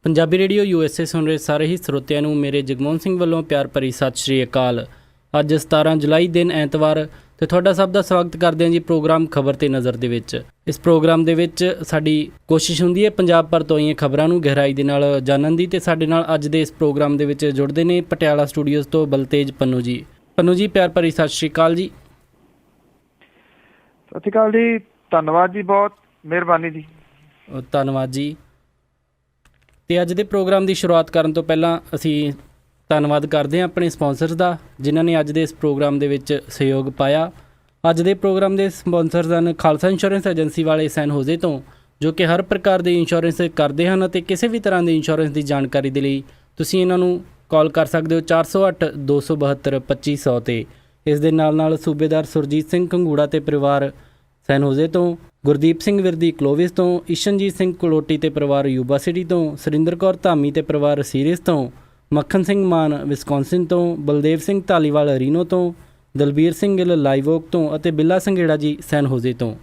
Punjabi radio USA ਸੁਣ ਰਹੇ ਸਾਰੇ ਹੀ ਸਰੋਤਿਆਂ ਨੂੰ ਮੇਰੇ ਜਗਮੋਹਨ ਸਿੰਘ ਵੱਲੋਂ ਪਿਆਰ ਭਰੀ ਸਤਿ ਸ਼੍ਰੀ ਅਕਾਲ। ਅੱਜ 17 ਜੁਲਾਈ ਦਿਨ ਐਤਵਾਰ ਤੇ ਤੁਹਾਡਾ ਸਭ ਦਾ ਸਵਾਗਤ ਕਰਦੇ ਹਾਂ ਜੀ ਪ੍ਰੋਗਰਾਮ ਖਬਰ ਤੇ ਨਜ਼ਰ ਦੇ ਵਿੱਚ। ਇਸ ਪ੍ਰੋਗਰਾਮ ਦੇ ਵਿੱਚ ਸਾਡੀ ਕੋਸ਼ਿਸ਼ ਹੁੰਦੀ ਹੈ ਪੰਜਾਬ ਭਰ ਤੋਂ ਆਈਆਂ ਖਬਰਾਂ ਨੂੰ ਗਹਿਰਾਈ ਦੇ ਨਾਲ ਜਾਣਨ ਦੀ, ਤੇ ਸਾਡੇ ਨਾਲ ਅੱਜ ਦੇ ਇਸ ਪ੍ਰੋਗਰਾਮ ਦੇ ਵਿੱਚ ਜੁੜਦੇ ਨੇ ਪਟਿਆਲਾ ਸਟੂਡੀਓਜ਼ ਤੋਂ ਬਲਤੇਜ ਪੰਨੂ ਜੀ। ਪੰਨੂ ਜੀ, ਪਿਆਰ ਭਰੀ ਸਤਿ ਸ਼੍ਰੀ ਅਕਾਲ ਜੀ। ਸਤਿ ਸ਼੍ਰੀ ਅਕਾਲ ਜੀ, ਧੰਨਵਾਦ ਜੀ, ਬਹੁਤ ਮਿਹਰਬਾਨੀ ਜੀ। ਧੰਨਵਾਦ ਜੀ। ਤੇ ਅੱਜ ਦੇ ਪ੍ਰੋਗਰਾਮ ਦੀ ਸ਼ੁਰੂਆਤ ਕਰਨ ਤੋਂ ਪਹਿਲਾਂ ਅਸੀਂ ਧੰਨਵਾਦ ਕਰਦੇ ਹਾਂ ਆਪਣੇ ਸਪਾਂਸਰਸ ਦਾ, ਜਿਨ੍ਹਾਂ ਨੇ ਅੱਜ ਦੇ ਇਸ ਪ੍ਰੋਗਰਾਮ ਦੇ ਵਿੱਚ ਸਹਿਯੋਗ ਪਾਇਆ। ਅੱਜ ਦੇ ਪ੍ਰੋਗਰਾਮ ਦੇ ਸਪਾਂਸਰਸ ਹਨ ਖਾਲਸਾ ਇੰਸ਼ੋਰੈਂਸ ਏਜੰਸੀ ਵਾਲੇ ਸੈਨ ਹੋਜ਼ੇ ਤੋਂ, ਜੋ ਕਿ ਹਰ ਪ੍ਰਕਾਰ ਦੇ ਇੰਸ਼ੋਰੈਂਸ ਕਰਦੇ ਹਨ, ਅਤੇ ਕਿਸੇ ਵੀ ਤਰ੍ਹਾਂ ਦੇ ਇੰਸ਼ੋਰੈਂਸ ਦੀ ਜਾਣਕਾਰੀ ਦੇ ਲਈ ਤੁਸੀਂ ਇਹਨਾਂ ਨੂੰ ਕਾਲ ਕਰ ਸਕਦੇ ਹੋ 408 272 2500 'ਤੇ। ਇਸ ਦੇ ਨਾਲ ਨਾਲ ਸੂਬੇਦਾਰ ਸੁਰਜੀਤ ਸਿੰਘ ਕੰਗੂੜਾ ਤੇ ਪਰਿਵਾਰ ਸੈਨ ਹੋਜ਼ੇ ਤੋਂ, ਗੁਰਦੀਪ ਸਿੰਘ ਵਿਰਦੀ ਕਲੋਵਿਸ ਤੋਂ, ਇਸ਼ਨਜੀਤ ਸਿੰਘ ਕਲੋਟੀ ਤੇ ਪਰਿਵਾਰ ਯੂਬਾ ਸਿਟੀ ਤੋਂ, ਸੁਰਿੰਦਰ ਕੌਰ ਧਾਮੀ ਤੇ ਪਰਿਵਾਰ ਸੀਰੀਸ ਤੋਂ, ਮੱਖਣ ਸਿੰਘ ਮਾਨ ਵਿਸਕੌਨਸਿਨ ਤੋਂ, ਬਲਦੇਵ ਸਿੰਘ ਧਾਲੀਵਾਲ ਰੀਨੋ ਤੋਂ, ਦਲਬੀਰ ਸਿੰਘ ਗਿੱਲ ਲਾਈਵ ਓਕ ਤੋਂ, ਅਤੇ ਬਿੱਲਾ ਸੰਘੇੜਾ ਜੀ ਸੈਨ ਹੋਜ਼ੇ ਤੋਂ।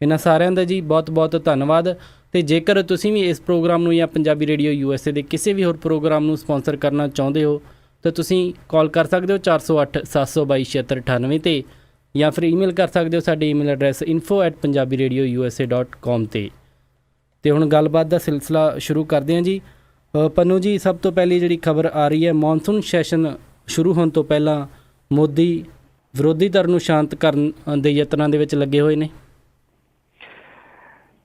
ਇਹਨਾਂ ਸਾਰਿਆਂ ਦਾ ਜੀ ਬਹੁਤ ਬਹੁਤ ਧੰਨਵਾਦ। ਅਤੇ ਜੇਕਰ ਤੁਸੀਂ ਵੀ ਇਸ ਪ੍ਰੋਗਰਾਮ ਨੂੰ ਜਾਂ ਪੰਜਾਬੀ ਰੇਡੀਓ USA ਦੇ ਕਿਸੇ ਵੀ ਹੋਰ ਪ੍ਰੋਗਰਾਮ ਨੂੰ ਸਪਾਂਸਰ ਕਰਨਾ ਚਾਹੁੰਦੇ ਹੋ ਤਾਂ ਤੁਸੀਂ ਕਾਲ ਕਰ ਸਕਦੇ ਹੋ 408 722 7698 'ਤੇ, ਜਾਂ ਫਿਰ ਈਮੇਲ ਕਰ ਸਕਦੇ ਹੋ ਸਾਡੇ ਈਮੇਲ ਐਡਰੈਸ info@punjabiradiousa.com 'ਤੇ। ਅਤੇ ਹੁਣ ਗੱਲਬਾਤ ਦਾ ਸਿਲਸਿਲਾ ਸ਼ੁਰੂ ਕਰਦੇ ਹਾਂ ਜੀ। ਪੰਨੂ ਜੀ, ਸਭ ਤੋਂ ਪਹਿਲੀ ਜਿਹੜੀ ਖਬਰ ਆ ਰਹੀ ਹੈ, ਮੌਨਸੂਨ ਸੈਸ਼ਨ ਸ਼ੁਰੂ ਹੋਣ ਤੋਂ ਪਹਿਲਾਂ ਮੋਦੀ ਵਿਰੋਧੀ ਧਿਰ ਨੂੰ ਸ਼ਾਂਤ ਕਰਨ ਦੇ ਯਤਨਾਂ ਦੇ ਵਿੱਚ ਲੱਗੇ ਹੋਏ ਨੇ।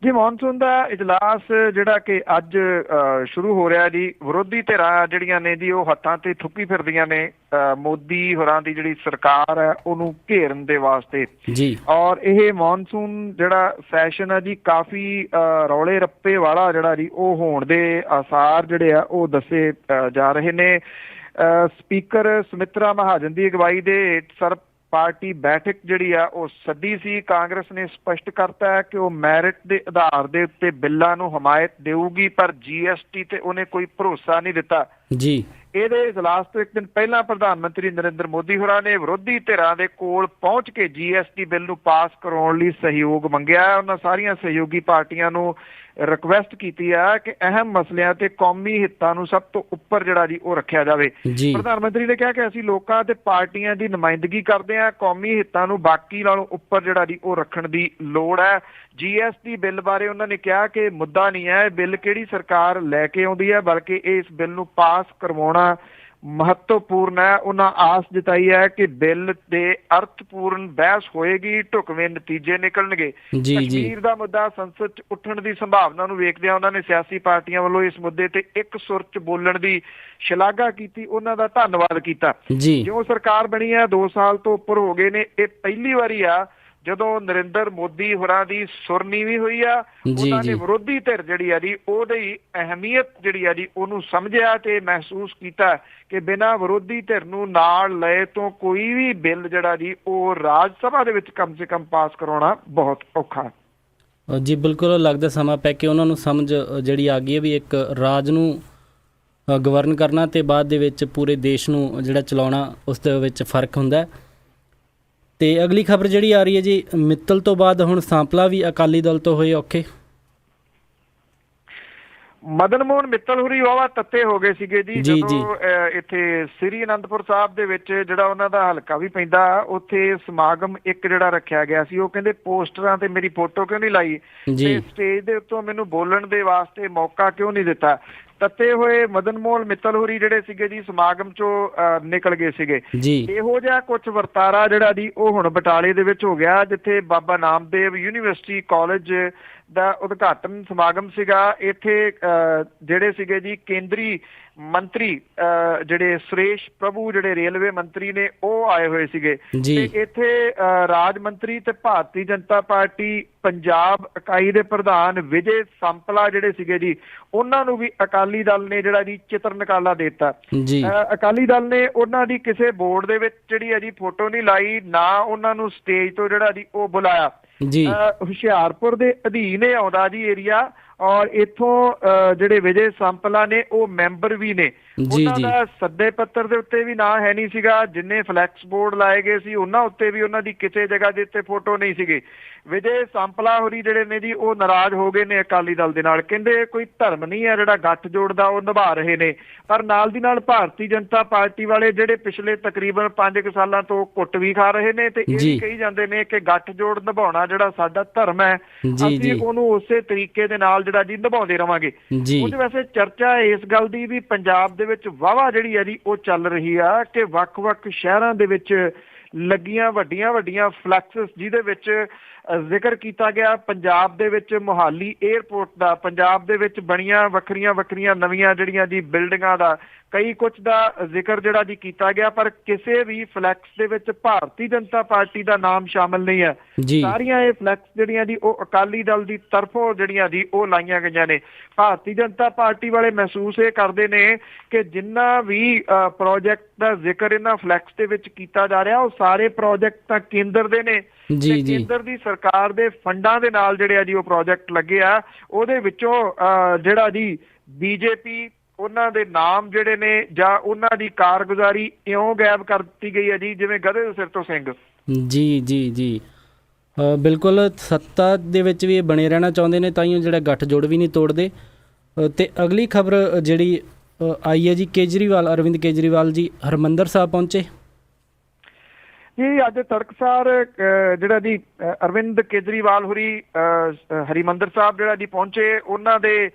ਜੀ, ਮੌਨਸੂਨ ਦਾ ਇਜਲਾਸ ਜਿਹੜਾ ਕਿ ਅੱਜ ਸ਼ੁਰੂ ਹੋ ਰਿਹਾ ਜੀ, ਵਿਰੋਧੀ ਧਿਰਾਂ ਜਿਹੜੀਆਂ ਨੇ ਜੀ ਉਹ ਹੱਥਾਂ ਤੇ ਥੁੱਕੀ ਫਿਰਦੀਆਂ ਨੇ ਮੋਦੀ ਹੋਰਾਂ ਦੀ ਜਿਹੜੀ ਸਰਕਾਰ ਹੈ ਉਹਨੂੰ ਘੇਰਨ ਦੇ ਵਾਸਤੇ ਜੀ। ਔਰ ਇਹ ਮੌਨਸੂਨ ਜਿਹੜਾ ਸੈਸ਼ਨ ਹੈ ਜੀ ਕਾਫੀ ਰੌਲੇ ਰੱਪੇ ਵਾਲਾ ਜਿਹੜਾ ਜੀ ਉਹ ਹੋਣ ਦੇ ਆਸਾਰ ਜਿਹੜੇ ਆ ਉਹ ਦੱਸੇ ਜਾ ਰਹੇ ਨੇ। ਸਪੀਕਰ ਸੁਮਿਤਰਾ ਮਹਾਜਨ ਦੀ ਅਗਵਾਈ ਦੇ ਹੇਠ ਸਰਬ ਪਾਰਟੀ ਬੈਠਕ ਜਿਹੜੀ ਆ ਉਹ ਸੱਦੀ ਸੀ। ਕਾਂਗਰਸ ਨੇ ਸਪਸ਼ਟ ਕਰਤਾ ਹੈ ਕਿ ਉਹ ਮੈਰਿਟ ਦੇ ਆਧਾਰ ਦੇ ਉੱਤੇ ਬਿੱਲਾਂ ਨੂੰ ਹਮਾਇਤ ਦੇਊਗੀ, ਪਰ GST ਤੇ ਉਹਨੇ ਕੋਈ ਭਰੋਸਾ ਨਹੀਂ ਦਿੱਤਾ ਜੀ। ਇਹਦੇ ਇਜਲਾਸ ਤੋਂ ਇੱਕ ਦਿਨ ਪਹਿਲਾਂ ਪ੍ਰਧਾਨ ਮੰਤਰੀ ਨਰਿੰਦਰ ਮੋਦੀ ਹੋਰਾਂ ਨੇ ਵਿਰੋਧੀ ਧਿਰਾਂ ਦੇ ਕੋਲ ਪਹੁੰਚ ਕੇ GST ਬਿੱਲ ਨੂੰ ਪਾਸ ਕਰਾਉਣ ਲਈ ਸਹਿਯੋਗ ਮੰਗਿਆ। ਉਹਨਾਂ ਸਾਰੀਆਂ ਸਹਿਯੋਗੀ ਪਾਰਟੀਆਂ ਨੂੰ ਰਿਕੁਐਸਟ ਕੀਤੀ ਹੈ ਕਿ ਅਹਿਮ ਮਸਲਿਆਂ ਤੇ ਕੌਮੀ ਹਿੱਤਾਂ ਨੂੰ ਸਭ ਤੋਂ ਉੱਪਰ ਜਿਹੜਾ ਜੀ ਉਹ ਰੱਖਿਆ ਜਾਵੇ। ਪ੍ਰਧਾਨ ਮੰਤਰੀ ਨੇ ਕਿਹਾ ਕਿ ਅਸੀਂ ਲੋਕਾਂ ਤੇ ਪਾਰਟੀਆਂ ਦੀ ਨੁਮਾਇੰਦਗੀ ਕਰਦੇ ਹਾਂ, ਕੌਮੀ ਹਿੱਤਾਂ ਨੂੰ ਬਾਕੀ ਨਾਲੋਂ ਉੱਪਰ ਜਿਹੜਾ ਜੀ ਉਹ ਰੱਖਣ ਦੀ ਲੋੜ ਹੈ। GST ਬਿੱਲ ਬਾਰੇ ਉਹਨਾਂ ਨੇ ਕਿਹਾ ਕਿ ਮੁੱਦਾ ਨਹੀਂ ਹੈ ਬਿੱਲ ਕਿਹੜੀ ਸਰਕਾਰ ਲੈ ਕੇ ਆਉਂਦੀ ਹੈ, ਬਲਕਿ ਇਸ ਬਿੱਲ ਨੂੰ ਪਾਸ ਕਰਵਾਉਣਾ ਮਹੱਤਵਪੂਰਨ ਹੈ। ਉਹਨਾਂ ਆਸ ਜਤਾਈ ਹੈ ਕਿ ਬਿੱਲ ਦੇ ਅਰਥਪੂਰਨ ਬਹਿਸ ਹੋਏਗੀ, ਢੁਕਵੇਂ ਨਤੀਜੇ ਨਿਕਲਣਗੇ। ਕਸ਼ਮੀਰ ਦਾ ਮੁੱਦਾ ਸੰਸਦ 'ਚ ਉੱਠਣ ਦੀ ਸੰਭਾਵਨਾ ਨੂੰ ਵੇਖਦਿਆਂ ਉਹਨਾਂ ਨੇ ਸਿਆਸੀ ਪਾਰਟੀਆਂ ਵੱਲੋਂ ਇਸ ਮੁੱਦੇ ਤੇ ਇੱਕ ਸੁਰ 'ਚ ਬੋਲਣ ਦੀ ਸ਼ਲਾਘਾ ਕੀਤੀ, ਉਹਨਾਂ ਦਾ ਧੰਨਵਾਦ ਕੀਤਾ। ਜਿਉਂ ਸਰਕਾਰ ਬਣੀ ਹੈ 2 ਸਾਲ ਤੋਂ ਉੱਪਰ ਹੋ ਗਏ ਨੇ, ਇਹ ਪਹਿਲੀ ਵਾਰੀ ਆ ਜਦੋਂ ਨਰਿੰਦਰ ਮੋਦੀ ਹੋਰਾਂ ਦੀ ਸੁਰ ਨੀਵੀਂ ਹੋਈ ਆ। ਉਹਨਾਂ ਨੇ ਵਿਰੋਧੀ ਧਿਰ ਜਿਹੜੀ ਆ ਜੀ ਉਹਦੀ ਅਹਿਮੀਅਤ ਜਿਹੜੀ ਆ ਜੀ ਉਹਨੂੰ ਸਮਝਿਆ ਤੇ ਮਹਿਸੂਸ ਕੀਤਾ ਕਿ ਬਿਨਾਂ ਵਿਰੋਧੀ ਧਿਰ ਨੂੰ ਨਾਲ ਲਏ ਤੋਂ ਕੋਈ ਵੀ ਬਿੱਲ ਜਿਹੜਾ ਜੀ ਉਹ ਰਾਜ ਸਭਾ ਦੇ ਵਿੱਚ ਕਮ ਸੇ ਕਮ ਪਾਸ ਕਰਾਉਣਾ ਬਹੁਤ ਔਖਾ ਜੀ। ਬਿਲਕੁਲ ਲੱਗਦਾ ਸਮਾਂ ਪੈ ਕੇ ਉਹਨਾਂ ਨੂੰ ਸਮਝ ਜਿਹੜੀ ਆ ਗਈ ਹੈ ਵੀ ਇੱਕ ਰਾਜ ਨੂੰ ਗਵਰਨ ਕਰਨਾ ਤੇ ਬਾਅਦ ਦੇ ਵਿੱਚ ਪੂਰੇ ਦੇਸ਼ ਨੂੰ ਜਿਹੜਾ ਚਲਾਉਣਾ, ਉਸ ਦੇ ਵਿੱਚ ਫਰਕ ਹੁੰਦਾ। ਤੇ ਅਗਲੀ ਖਬਰ ਜਿਹੜੀ ਆ ਰਹੀ ਹੈ ਜੀ, ਮਿੱਤਲ ਤੋਂ ਬਾਅਦ ਹੁਣ ਸਾਂਪਲਾ ਵੀ ਅਕਾਲੀ ਦਲ ਤੋਂ ਹੋਏ ਔਖੇ। ਮਦਨ ਮੋਹਨ ਮਿੱਤਲ ਹੋਰੀ ਵਾਹਵਾ ਤੱਤੇ ਹੋ ਗਏ ਸੀਗੇ ਜੀ ਜਦੋਂ ਇੱਥੇ ਸ੍ਰੀ ਅਨੰਦਪੁਰ ਸਾਹਿਬ ਦੇ ਵਿੱਚ ਜਿਹੜਾ ਉਹਨਾਂ ਦਾ ਹਲਕਾ ਵੀ ਪੈਂਦਾ, ਉੱਥੇ ਸਮਾਗਮ ਇੱਕ ਜਿਹੜਾ ਰੱਖਿਆ ਗਿਆ ਸੀ। ਉਹ ਕਹਿੰਦੇ ਪੋਸਟਰਾਂ ਤੇ ਮੇਰੀ ਫੋਟੋ ਕਿਉਂ ਨਹੀਂ ਲਾਈ ਤੇ ਸਟੇਜ ਦੇ ਉੱਤੋਂ ਮੈਨੂੰ ਬੋਲਣ ਦੇ ਵਾਸਤੇ ਮੌਕਾ ਕਿਉਂ ਨਹੀਂ ਦਿੱਤਾ। ਤੱਤੇ ਹੋਏ ਮਦਨ ਮੋਹਨ ਮਿੱਤਲ ਹੋਰੀ ਜਿਹੜੇ ਸੀਗੇ ਜੀ ਸਮਾਗਮ ਚੋਂ ਨਿਕਲ ਗਏ ਸੀਗੇ। ਇਹੋ ਜਿਹਾ ਕੁਛ ਵਰਤਾਰਾ ਜਿਹੜਾ ਜੀ ਉਹ ਹੁਣ ਬਟਾਲੇ ਦੇ ਵਿੱਚ ਹੋ ਗਿਆ, ਜਿੱਥੇ ਬਾਬਾ ਨਾਮਦੇਵ ਯੂਨੀਵਰਸਿਟੀ ਕਾਲਜ ਦਾ ਉਦਘਾਟਨ ਸਮਾਗਮ ਸੀਗਾ। ਇੱਥੇ ਜਿਹੜੇ ਸੀਗੇ ਜੀ ਕੇਂਦਰੀ ਮੰਤਰੀ ਜਿਹੜੇ ਸੁਰੇਸ਼ ਪ੍ਰਭੂ ਜਿਹੜੇ ਰੇਲਵੇ ਮੰਤਰੀ ਨੇ ਉਹ ਆਏ ਹੋਏ ਸੀਗੇ, ਤੇ ਇੱਥੇ ਰਾਜ ਮੰਤਰੀ ਤੇ ਭਾਰਤੀ ਜਨਤਾ ਪਾਰਟੀ ਪੰਜਾਬ ਇਕਾਈ ਦੇ ਪ੍ਰਧਾਨ ਵਿਜੇ ਸੰਪਲਾ ਜਿਹੜੇ ਸੀਗੇ ਜੀ ਉਹਨਾਂ ਨੂੰ ਵੀ ਅਕਾਲੀ ਦਲ ਨੇ ਜਿਹੜਾ ਜੀ ਚਿੱਤਰ ਨਿਕਾਲਾ ਦੇ ਦਿੱਤਾ। ਅਕਾਲੀ ਦਲ ਨੇ ਉਹਨਾਂ ਦੀ ਕਿਸੇ ਬੋਰਡ ਦੇ ਵਿੱਚ ਜਿਹੜੀ ਹੈ ਜੀ ਫੋਟੋ ਨਹੀਂ ਲਾਈ, ਨਾ ਉਹਨਾਂ ਨੂੰ ਸਟੇਜ ਤੋਂ ਜਿਹੜਾ ਜੀ ਉਹ ਬੁਲਾਇਆ। ਹੁਸ਼ਿਆਰਪੁਰ ਦੇ ਅਧੀਨ ਆਉਂਦਾ ਜੀ ਏਰੀਆ, ਔਰ ਇੱਥੋਂ ਜਿਹੜੇ ਵਿਜੇ ਸੰਪਲਾ ਨੇ ਉਹ ਮੈਂਬਰ ਵੀ ਨੇ। ਜੀ ਉਹਨਾਂ ਜੀ ਦਾ ਸੱਦੇ ਪੱਤਰ ਦੇ ਉੱਤੇ ਵੀ ਨਾਂ ਹੈ ਨਹੀਂ ਸੀਗਾ, ਜਿੰਨੇ ਫਲੈਕਸ ਬੋਰਡ ਲਾਏ ਗਏ ਸੀ ਉਹਨਾਂ ਉੱਤੇ ਵੀ ਉਹਨਾਂ ਦੀ ਕਿਸੇ ਜਗ੍ਹਾ ਦੇ ਉੱਤੇ ਫੋਟੋ ਨਹੀਂ ਸੀਗੀ। ਵਿਜੇ ਸਾਂਪਲਾ ਹੋਰੀ ਜਿਹੜੇ ਨੇ ਜੀ ਉਹ ਨਾਰਾਜ਼ ਹੋ ਗਏ ਨੇ ਅਕਾਲੀ ਦਲ ਦੇ ਨਾਲ, ਕਹਿੰਦੇ ਕੋਈ ਧਰਮ ਨਹੀਂ ਹੈ ਜਿਹੜਾ ਗੱਠ ਜੋੜਦਾ, ਉਹ ਨਿਭਾ ਰਹੇ ਨੇ। ਪਰ ਨਾਲ ਦੀ ਨਾਲ ਭਾਰਤੀ ਜਨਤਾ ਪਾਰਟੀ ਵਾਲੇ ਜਿਹੜੇ ਪਿਛਲੇ ਤਕਰੀਬਨ 5 ਸਾਲਾਂ ਤੋਂ ਕੁੱਟ ਵੀ ਖਾ ਰਹੇ ਨੇ ਤੇ ਇਹ ਵੀ ਕਹੀ ਜਾਂਦੇ ਨੇ ਕਿ ਗੱਠ ਜੋੜ ਨਿਭਾਉਣਾ ਜਿਹੜਾ ਸਾਡਾ ਧਰਮ ਹੈ, ਅਸੀਂ ਉਹਨੂੰ ਉਸੇ ਤਰੀਕੇ ਦੇ ਨਾਲ ਜਿਹੜਾ ਜੀ ਨਿਭਾਉਂਦੇ ਰਵਾਂਗੇ। ਕੁਝ ਵੈਸੇ ਚਰਚਾ ਇਸ ਗੱਲ ਦੀ ਵੀ ਪੰਜਾਬ ਦੇ ਵਿੱਚ ਵਾਹਵਾ ਜਿਹੜੀ ਹੈ ਜੀ ਉਹ ਚੱਲ ਰਹੀ ਆ ਕਿ ਵੱਖ-ਵੱਖ ਸ਼ਹਿਰਾਂ ਦੇ ਵਿੱਚ ਲੱਗੀਆਂ ਵੱਡੀਆਂ ਫਲੈਕਸਸ ਜਿਹਦੇ ਵਿੱਚ ਜ਼ਿਕਰ ਕੀਤਾ ਗਿਆ ਪੰਜਾਬ ਦੇ ਵਿੱਚ ਮੁਹਾਲੀ ਏਅਰਪੋਰਟ ਦਾ, ਪੰਜਾਬ ਦੇ ਵਿੱਚ ਬਣੀਆਂ ਵੱਖਰੀਆਂ ਨਵੀਆਂ ਜਿਹੜੀਆਂ ਜੀ ਬਿਲਡਿੰਗਾਂ ਦਾ, ਕਈ ਕੁਝ ਦਾ ਜ਼ਿਕਰ ਜਿਹੜਾ ਜੀ ਕੀਤਾ ਗਿਆ, ਪਰ ਕਿਸੇ ਵੀ ਫਲੈਕਸ ਦੇ ਵਿੱਚ ਭਾਰਤੀ ਜਨਤਾ ਪਾਰਟੀ ਦਾ ਨਾਮ ਸ਼ਾਮਲ ਨਹੀਂ ਹੈ। ਸਾਰੀਆਂ ਇਹ ਫਲੈਕਸ ਜਿਹੜੀਆਂ ਜੀ ਉਹ ਅਕਾਲੀ ਦਲ ਦੀ ਤਰਫੋਂ ਜਿਹੜੀਆਂ ਜੀ ਉਹ ਲਾਈਆਂ ਗਈਆਂ ਨੇ। ਭਾਰਤੀ ਜਨਤਾ ਪਾਰਟੀ ਵਾਲੇ ਮਹਿਸੂਸ ਇਹ ਕਰਦੇ ਨੇ ਕਿ ਜਿੰਨਾ ਵੀ ਪ੍ਰੋਜੈਕਟ ਦਾ ਜ਼ਿਕਰ ਇਹਨਾਂ ਫਲੈਕਸ ਦੇ ਵਿੱਚ ਕੀਤਾ ਜਾ ਰਿਹਾ ਉਹ ਸਾਰੇ ਪ੍ਰੋਜੈਕਟ ਤਾਂ ਕੇਂਦਰ ਦੇ ਨੇ ਤੇ ਕੇਂਦਰ ਦੀ ਸਰਕਾਰ ਦੇ ਫੰਡਾਂ ਦੇ ਨਾਲ ਜਿਹੜੇ ਆ ਜੀ ਉਹ ਪ੍ਰੋਜੈਕਟ ਲੱਗੇ ਆ। ਉਹਦੇ ਵਿੱਚੋਂ ਜਿਹੜਾ ਜੀ ਬੀਜੇਪੀ ਉਹਨਾਂ ਦੇ ਨਾਮ ਜਿਹੜੇ ਨੇ ਜਾਂ ਉਹਨਾਂ ਦੀ ਕਾਰਗੁਜ਼ਾਰੀ ਇਉਂ ਗਾਇਬ ਕਰ ਦਿੱਤੀ ਗਈ ਹੈ ਜੀ ਜਿਵੇਂ ਗਧੇ ਦੇ ਸਿਰ ਤੋਂ ਸਿੰਘ। ਜੀ ਬਿਲਕੁਲ, ਸੱਤਾ ਦੇ ਵਿੱਚ ਵੀ ਇਹ ਬਣੇ ਰਹਿਣਾ ਚਾਹੁੰਦੇ ਨੇ, ਤਾਂ ਹੀ ਜਿਹੜਾ ਗੱਠ ਜੋੜ ਵੀ ਨਹੀਂ ਤੋੜਦੇ। ਤੇ ਅਗਲੀ ਖਬਰ ਜਿਹੜੀ ਆਈ ਹੈ ਜੀ, ਕੇਜਰੀਵਾਲ, ਅਰਵਿੰਦ ਕੇਜਰੀਵਾਲ ਜੀ ਹਰਿਮੰਦਰ ਸਾਹਿਬ ਪਹੁੰਚੇ। ਜੀ ਅੱਜ ਤੜਕਸਾਰ ਜਿਹੜਾ ਜੀ ਅਰਵਿੰਦ ਕੇਜਰੀਵਾਲ ਹੋਰੀ ਹਰਿਮੰਦਰ ਸਾਹਿਬ ਜਿਹੜਾ ਜੀ ਪਹੁੰਚੇ, ਉਹਨਾਂ ਦੇ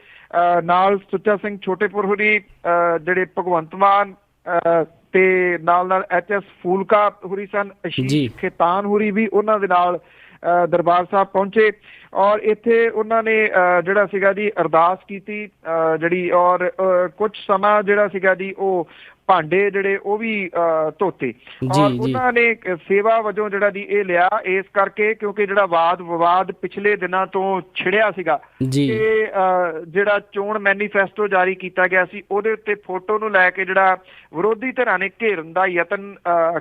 ਨਾਲ ਸੁੱਚਾ ਸਿੰਘ ਛੋਟੇਪੁਰ ਹੋਰੀ, ਜਿਹੜੇ ਭਗਵੰਤ ਮਾਨ ਤੇ ਨਾਲ HS ਫੂਲਕਾ ਹੋਰੀ ਸਨ, ਅਸ਼ੀਸ਼ ਖੇਤਾਨ ਹੋਰੀ ਵੀ ਉਹਨਾਂ ਦੇ ਨਾਲ ਦਰਬਾਰ ਸਾਹਿਬ ਪਹੁੰਚੇ ਔਰ ਇੱਥੇ ਉਹਨਾਂ ਨੇ ਜਿਹੜਾ ਸੀਗਾ ਜੀ ਅਰਦਾਸ ਕੀਤੀ ਜਿਹੜੀ, ਔਰ ਕੁਝ ਸਮਾਂ ਜਿਹੜਾ ਸੀਗਾ ਜੀ ਉਹ ਭਾਂਡੇ ਜਿਹੜੇ ਉਹ ਵੀ ਧੋਤੇ ਔਰ ਉਹਨਾਂ ਨੇ ਸੇਵਾ ਵਜੋਂ ਜਿਹੜਾ ਜੀ ਇਹ ਲਿਆ, ਇਸ ਕਰਕੇ ਕਿਉਂਕਿ ਜਿਹੜਾ ਵਾਦ ਵਿਵਾਦ ਪਿਛਲੇ ਦਿਨਾਂ ਤੋਂ ਛਿੜਿਆ ਸੀਗਾ ਕਿ ਜਿਹੜਾ ਚੋਣ ਮੈਨੀਫੈਸਟੋ ਜਾਰੀ ਕੀਤਾ ਗਿਆ ਸੀ ਉਹਦੇ ਉੱਤੇ ਫੋਟੋ ਨੂੰ ਲੈ ਕੇ ਜਿਹੜਾ ਵਿਰੋਧੀ ਧਿਰਾਂ ਨੇ ਘੇਰਨ ਦਾ ਯਤਨ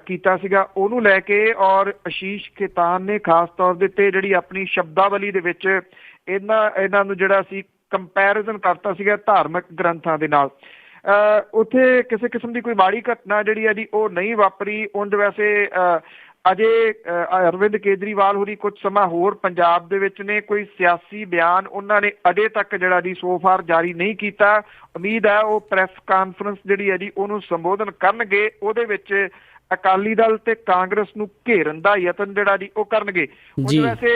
ਕੀਤਾ ਸੀਗਾ, ਉਹਨੂੰ ਲੈ ਕੇ ਔਰ ਅਸ਼ੀਸ਼ ਖੇਤਾਨ ਨੇ ਖਾਸ ਤੌਰ ਦੇ ਉੱਤੇ ਜਿਹੜੀ ਆਪਣੀ ਸ਼ਬਦਾਵਲੀ ਦੇ ਵਿੱਚ ਇਹਨਾਂ ਨੂੰ ਜਿਹੜਾ ਸੀ ਕੰਪੈਰੀਜ਼ਨ ਕਰਤਾ ਸੀਗਾ ਧਾਰਮਿਕ ਗ੍ਰੰਥਾਂ ਦੇ ਨਾਲ। ਉੱਥੇ ਕਿਸੇ ਕਿਸਮ ਦੀ ਕੋਈ ਮਾੜੀ ਘਟਨਾ ਜਿਹੜੀ ਹੈ ਜੀ ਉਹ ਨਹੀਂ ਵਾਪਰੀ। ਉਂਝ ਵੈਸੇ ਅਜੇ ਅਰਵਿੰਦ ਕੇਜਰੀਵਾਲ ਹੋਰੀ ਕੁਝ ਸਮਾਂ ਹੋਰ ਪੰਜਾਬ ਦੇ ਵਿੱਚ ਨੇ, ਕੋਈ ਸਿਆਸੀ ਬਿਆਨ ਉਹਨਾਂ ਨੇ ਅਜੇ ਤੱਕ ਜਿਹੜਾ ਜੀ ਸੋ ਫਾਰ ਜਾਰੀ ਨਹੀਂ ਕੀਤਾ। ਉਮੀਦ ਹੈ ਉਹ ਪ੍ਰੈਸ ਕਾਨਫਰੰਸ ਜਿਹੜੀ ਹੈ ਜੀ ਉਹਨੂੰ ਸੰਬੋਧਨ ਕਰਨਗੇ, ਉਹਦੇ ਵਿੱਚ ਅਕਾਲੀ ਦਲ ਤੇ ਕਾਂਗਰਸ ਨੂੰ ਘੇਰਨ ਦਾ ਯਤਨ ਜਿਹੜਾ ਜੀ ਉਹ ਕਰਨਗੇ। ਵੈਸੇ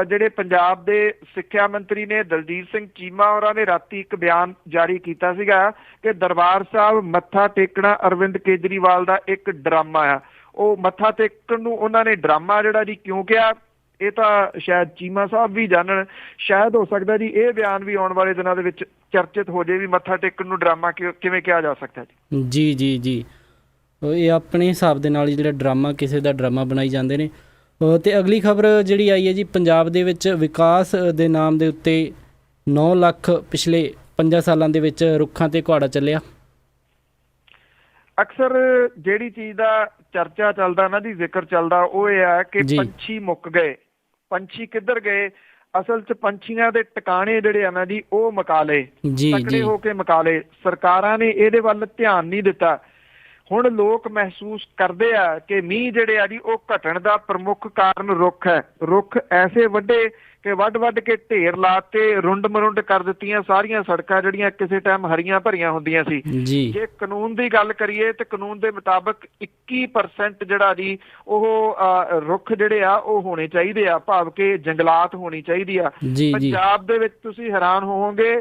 ਜਿਹੜੇ ਪੰਜਾਬ ਦੇ ਸਿੱਖਿਆ ਮੰਤਰੀ ਨੇ ਦਲਜੀਤ ਸਿੰਘ ਚੀਮਾ ਹੋਰਾਂ ਨੇ ਰਾਤੀ ਇੱਕ ਬਿਆਨ ਜਾਰੀ ਕੀਤਾ ਸੀਗਾ ਕਿ ਦਰਬਾਰ ਸਾਹਿਬ ਮੱਥਾ ਟੇਕਣਾ ਅਰਵਿੰਦ ਕੇਜਰੀਵਾਲ ਦਾ ਇੱਕ ਡਰਾਮਾ ਆ। ਉਹ ਮੱਥਾ ਟੇਕਣ ਨੂੰ ਉਹਨਾਂ ਨੇ ਡਰਾਮਾ ਜਿਹੜਾ ਜੀ ਕਿਉਂ ਕਿਹਾ, ਇਹ ਤਾਂ ਸ਼ਾਇਦ ਚੀਮਾ ਸਾਹਿਬ ਵੀ ਜਾਣਨ। ਸ਼ਾਇਦ ਹੋ ਸਕਦਾ ਜੀ ਇਹ ਬਿਆਨ ਵੀ ਆਉਣ ਵਾਲੇ ਦਿਨਾਂ ਦੇ ਵਿੱਚ ਚਰਚਿਤ ਹੋ ਜਾਏ ਵੀ ਮੱਥਾ ਟੇਕਣ ਨੂੰ ਡਰਾਮਾ ਕਿਵੇਂ ਕਿਹਾ ਜਾ ਸਕਦਾ ਜੀ। ਜੀ ਇਹ ਆਪਣੇ ਹਿਸਾਬ ਦੇ ਨਾਲ ਜਿਹੜਾ ਡਰਾਮਾ, ਕਿਸੇ ਦਾ ਡਰਾਮਾ ਬਣਾਈ ਜਾਂਦੇ ਨੇ। ਤੇ ਅਗਲੀ ਖਬਰ ਜਿਹੜੀ ਆਈ ਹੈ ਜੀ, ਪੰਜਾਬ ਦੇ ਵਿੱਚ ਵਿਕਾਸ ਦੇ ਨਾਮ ਦੇ ਉੱਤੇ 9 ਲੱਖ ਪਿਛਲੇ 5 ਸਾਲਾਂ ਦੇ ਵਿੱਚ ਰੁੱਖਾਂ ਤੇ ਘੁਆੜਾ ਚੱਲਿਆ। ਅਕਸਰ ਜਿਹੜੀ ਚੀਜ਼ ਦਾ ਚਰਚਾ ਚੱਲਦਾ ਨਾ ਜੀ, ਜ਼ਿਕਰ ਚੱਲਦਾ, ਉਹ ਇਹ ਹੈ ਕਿ ਪੰਛੀ ਮੁੱਕ ਗਏ। ਪੰਛੀ ਕਿੱਧਰ ਗਏ? ਅਸਲ 'ਚ ਪੰਛੀਆਂ ਦੇ ਟਿਕਾਣੇ ਜਿਹੜੇ ਆ ਨਾ ਜੀ ਉਹ ਮਕਾ ਲਏ, ਤਕੜੇ ਹੋ ਕੇ ਮਕਾ ਲਏ। ਸਰਕਾਰਾਂ ਨੇ ਇਹਦੇ ਵੱਲ ਧਿਆਨ ਨਹੀਂ ਦਿੱਤਾ। ਹੁਣ ਲੋਕ ਮਹਿਸੂਸ ਕਰਦੇ ਆ ਕਿ ਮੀਂਹ ਜਿਹੜੇ ਆ ਜੀ ਉਹ ਘਟਣ ਦਾ ਪ੍ਰਮੁੱਖ ਕਾਰਨ ਰੁੱਖ ਹੈ। ਰੁੱਖ ਐਸੇ ਵੱਡੇ ਕਿ ਵੱਢ ਕੇ ਢੇਰ ਲਾਤੇ, ਰੁੰਡ ਮਰੁੰਡ ਕਰ ਦਿੱਤੀਆਂ ਸਾਰੀਆਂ ਸੜਕਾਂ ਜਿਹੜੀਆਂ ਕਿਸੇ ਟਾਈਮ ਹਰੀਆਂ ਭਰੀਆਂ ਹੁੰਦੀਆਂ ਸੀ। ਜੇ ਕਾਨੂੰਨ ਦੀ ਗੱਲ ਕਰੀਏ ਤੇ ਕਾਨੂੰਨ ਦੇ ਮੁਤਾਬਕ 21% ਜਿਹੜਾ ਜੀ ਉਹ ਰੁੱਖ ਜਿਹੜੇ ਆ ਉਹ ਹੋਣੇ ਚਾਹੀਦੇ ਆ, ਭਾਵ ਕਿ ਜੰਗਲਾਤ ਹੋਣੀ ਚਾਹੀਦੀ ਆ। ਪੰਜਾਬ ਦੇ ਵਿੱਚ ਤੁਸੀਂ ਹੈਰਾਨ ਹੋਵੋਗੇ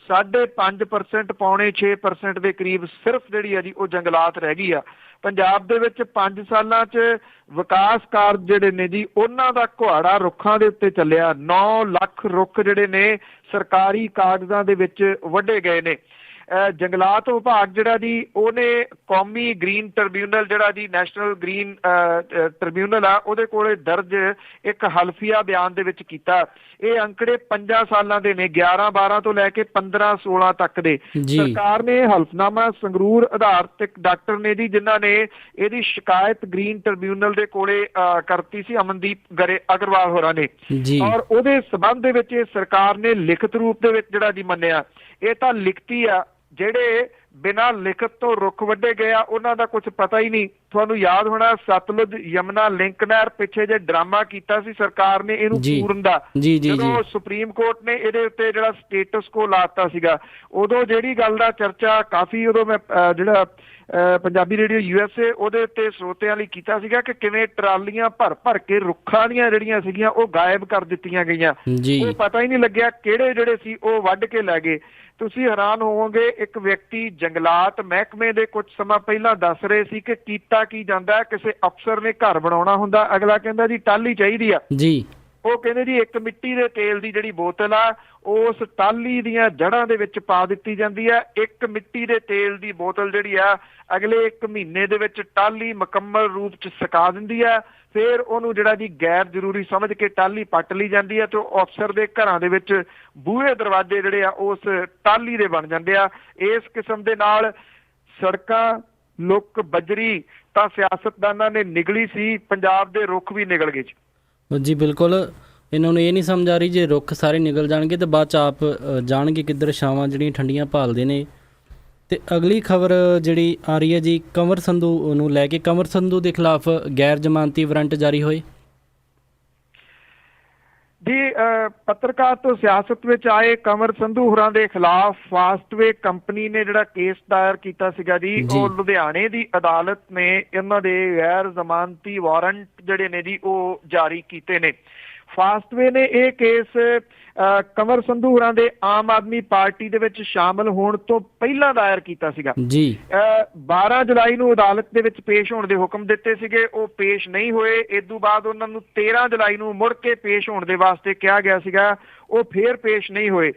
5.5% ਪੌਣੇ 6% ਦੇ ਕਰੀਬ ਸਿਰਫ ਜਿਹੜੀ ਆ ਜੀ ਉਹ ਜੰਗਲਾਤ ਰਹਿ ਗਈ ਆ। ਪੰਜਾਬ ਦੇ ਵਿੱਚ 5 ਸਾਲਾਂ 'ਚ ਵਿਕਾਸ ਕਾਰਜ ਜਿਹੜੇ ਨੇ ਜੀ ਉਹਨਾਂ ਦਾ ਘੁਆੜਾ ਰੁੱਖਾਂ ਦੇ ਉੱਤੇ ਚੱਲਿਆ। 9 ਲੱਖ ਰੁੱਖ ਜਿਹੜੇ ਨੇ ਸਰਕਾਰੀ ਕਾਗਜ਼ਾਂ ਦੇ ਵਿੱਚ ਵੱਢੇ ਗਏ ਨੇ। ਜੰਗਲਾਤ ਵਿਭਾਗ ਜਿਹੜਾ ਜੀ ਉਹਨੇ ਕੌਮੀ ਗ੍ਰੀਨ ਟ੍ਰਿਬਿਊਨਲ ਜਿਹੜਾ ਜੀ ਨੈਸ਼ਨਲ ਗ੍ਰੀਨ ਟ੍ਰਿਬਿਊਨਲ ਆ ਉਹਦੇ ਕੋਲੇ ਦਰਜ ਇੱਕ ਹਲਫੀਆ ਬਿਆਨ ਦੇ ਵਿੱਚ ਕੀਤਾ। ਇਹ ਅੰਕੜੇ 5 ਸਾਲਾਂ ਦੇ ਨੇ, 11-12 ਤੋਂ ਲੈ ਕੇ 15-16 ਤੱਕ ਦੇ। ਸਰਕਾਰ ਨੇ ਹਲਫਨਾਮਾ ਸੰਗਰੂਰ ਆਧਾਰਿਤ ਇੱਕ ਡਾਕਟਰ ਨੇ ਜੀ ਜਿਨ੍ਹਾਂ ਨੇ ਇਹਦੀ ਸ਼ਿਕਾਇਤ ਗ੍ਰੀਨ ਟ੍ਰਿਬਿਊਨਲ ਦੇ ਕੋਲੇ ਕਰਤੀ ਸੀ, ਅਮਨਦੀਪ ਅਗਰਵਾਲ ਹੋਰਾਂ ਨੇ, ਔਰ ਉਹਦੇ ਸਬੰਧ ਦੇ ਵਿੱਚ ਸਰਕਾਰ ਨੇ ਲਿਖਤ ਰੂਪ ਦੇ ਵਿੱਚ ਜਿਹੜਾ ਜੀ ਮੰਨਿਆ। ਇਹ ਤਾਂ ਲਿਖਤੀ ਆ, ਜਿਹੜੇ ਬਿਨਾਂ ਲਿਖਤ ਤੋਂ ਰੁੱਖ ਵੱਢੇ ਗਏ ਆ, ਉਹਨਾਂ ਦਾ ਕੁਝ ਪਤਾ ਹੀ ਨਹੀਂ। ਤੁਹਾਨੂੰ ਯਾਦ ਹੋਣਾ ਸਤਲੁਜ ਯਮੁਨਾ ਲਿੰਕ ਨਹਿਰ ਪਿੱਛੇ ਜੇ ਡਰਾਮਾ ਕੀਤਾ ਸੀ ਸਰਕਾਰ ਨੇ ਇਹਨੂੰ ਪੂਰਨ ਦਾ, ਜਦੋਂ ਸੁਪਰੀਮ ਕੋਰਟ ਨੇ ਇਹਦੇ ਉੱਤੇ ਜਿਹੜਾ ਸਟੇਟਸ ਕੋ ਲਾਤਾ ਸੀਗਾ, ਉਦੋਂ ਜਿਹੜੀ ਗੱਲ ਦਾ ਚਰਚਾ ਕਾਫੀ ਉਦੋਂ ਮੈਂ ਜਿਹੜਾ ਪੰਜਾਬੀ ਰੇਡੀਓ USA ਉਹਦੇ ਉੱਤੇ ਸਰੋਤਿਆਂ ਲਈ ਕੀਤਾ ਸੀਗਾ ਕਿ ਕਿਵੇਂ ਟਰਾਲੀਆਂ ਭਰ ਭਰ ਕੇ ਰੁੱਖਾਂ ਦੀਆਂ ਜਿਹੜੀਆਂ ਸੀਗੀਆਂ ਉਹ ਗਾਇਬ ਕਰ ਦਿੱਤੀਆਂ ਗਈਆਂ। ਉਹ ਪਤਾ ਹੀ ਨਹੀਂ ਲੱਗਿਆ ਕਿਹੜੇ ਜਿਹੜੇ ਸੀ ਉਹ ਵੱਢ ਕੇ ਲੈ ਗਏ। ਤੁਸੀਂ ਹੈਰਾਨ ਹੋਵੋਗੇ, ਇੱਕ ਵਿਅਕਤੀ ਜੰਗਲਾਤ ਮਹਿਕਮੇ ਦੇ ਕੁਝ ਸਮਾਂ ਪਹਿਲਾਂ ਦੱਸ ਰਹੇ ਸੀ ਕਿ ਕੀਤਾ ਕੀ ਜਾਂਦਾ, ਕਿਸੇ ਅਫਸਰ ਨੇ ਘਰ ਬਣਾਉਣਾ ਹੁੰਦਾ, ਅਗਲਾ ਕਹਿੰਦਾ ਜੀ ਟਾਹਲੀ ਚਾਹੀਦੀ ਆ ਜੀ, ਉਹ ਕਹਿੰਦੇ ਜੀ ਇੱਕ ਮਿੱਟੀ ਦੇ ਤੇਲ ਦੀ ਜਿਹੜੀ ਬੋਤਲ ਆ ਉਸ ਟਾਹਲੀ ਦੀਆਂ ਜੜ੍ਹਾਂ ਦੇ ਵਿੱਚ ਪਾ ਦਿੱਤੀ ਜਾਂਦੀ ਹੈ। ਇੱਕ ਮਿੱਟੀ ਦੇ ਤੇਲ ਦੀ ਬੋਤਲ ਜਿਹੜੀ ਆ ਅਗਲੇ 1 ਮਹੀਨੇ ਦੇ ਵਿੱਚ ਟਾਹਲੀ ਮੁਕੰਮਲ ਰੂਪ ਚ ਸੁਕਾ ਦਿੰਦੀ ਹੈ। ਫਿਰ ਉਹਨੂੰ ਜਿਹੜਾ ਜੀ ਗੈਰ ਜ਼ਰੂਰੀ ਸਮਝ ਕੇ ਟਾਹਲੀ ਪੱਟ ਲਈ ਜਾਂਦੀ ਹੈ ਤੇ ਉਹ ਅਫਸਰ ਦੇ ਘਰਾਂ ਦੇ ਵਿੱਚ ਬੂਹੇ ਦਰਵਾਜ਼ੇ ਜਿਹੜੇ ਆ ਉਸ ਟਾਹਲੀ ਦੇ ਬਣ ਜਾਂਦੇ ਆ। ਇਸ ਕਿਸਮ ਦੇ ਨਾਲ ਸੜਕਾਂ ਲੁੱਕ ਬਜਰੀ ਤਾਂ ਸਿਆਸਤਦਾਨਾਂ ਨੇ ਨਿਗਲੀ ਸੀ, ਪੰਜਾਬ ਦੇ ਰੁੱਖ ਵੀ ਨਿਗਲ ਗਏ ਜੀ। ਬਿਲਕੁਲ, ਇਹਨਾਂ ਨੂੰ ਇਹ ਨਹੀਂ ਸਮਝ ਆ ਰਹੀ ਜੇ ਰੁੱਖ ਸਾਰੇ ਨਿਗਲ ਜਾਣਗੇ ਤਾਂ ਬਾਅਦ 'ਚ ਆਪ ਜਾਣਗੇ ਕਿੱਧਰ, ਛਾਵਾਂ ਜਿਹੜੀਆਂ ਠੰਡੀਆਂ ਭਾਲਦੇ ਨੇ। ਤੇ ਅਗਲੀ ਖਬਰ ਜਿਹੜੀ ਆ ਰਹੀ ਹੈ ਜੀ, ਕੰਵਰ ਸੰਧੂ ਨੂੰ ਲੈ ਕੇ, ਕੰਵਰ ਸੰਧੂ ਦੇ ਖਿਲਾਫ ਗੈਰ ਜ਼ਮਾਨਤੀ ਵਾਰੰਟ ਜਾਰੀ ਹੋਏ ਜੀ। ਪੱਤਰਕਾਰ ਤੋਂ ਸਿਆਸਤ ਵਿੱਚ ਆਏ ਕੰਵਰ ਸੰਧੂ ਹੋਰਾਂ ਦੇ ਖਿਲਾਫ ਫਾਸਟਵੇ ਕੰਪਨੀ ਨੇ ਜਿਹੜਾ ਕੇਸ ਦਾਇਰ ਕੀਤਾ ਸੀਗਾ ਜੀ, ਉਹ ਲੁਧਿਆਣੇ ਦੀ ਅਦਾਲਤ ਨੇ ਇਹਨਾਂ ਦੇ ਗੈਰ ਜ਼ਮਾਨਤੀ ਵਾਰੰਟ ਜਿਹੜੇ ਨੇ ਜੀ ਉਹ ਜਾਰੀ ਕੀਤੇ ਨੇ। ਫਾਸਟਵੇ ਨੇ ਇਹ ਕੇਸ ਕੰਵਰ ਸੰਧੂ ਹੋਰਾਂ ਦੇ ਆਮ ਆਦਮੀ ਪਾਰਟੀ ਦੇ ਵਿੱਚ ਸ਼ਾਮਲ ਹੋਣ ਤੋਂ ਪਹਿਲਾਂ ਦਾਇਰ ਕੀਤਾ ਸੀਗਾ ਜੀ। 12 ਜੁਲਾਈ ਨੂੰ ਅਦਾਲਤ ਦੇ ਵਿੱਚ ਪੇਸ਼ ਹੋਣ ਦੇ ਹੁਕਮ ਦਿੱਤੇ ਸੀਗੇ, ਉਹ ਪੇਸ਼ ਨਹੀਂ ਹੋਏ। ਇਸ ਤੋਂ ਬਾਅਦ ਉਹਨਾਂ ਨੂੰ 13 ਜੁਲਾਈ ਨੂੰ ਮੁੜ ਕੇ ਪੇਸ਼ ਹੋਣ ਦੇ ਵਾਸਤੇ ਕਿਹਾ ਗਿਆ ਸੀਗਾ, ਉਹ ਫੇਰ ਪੇਸ਼ ਨਹੀਂ ਹੋਏ।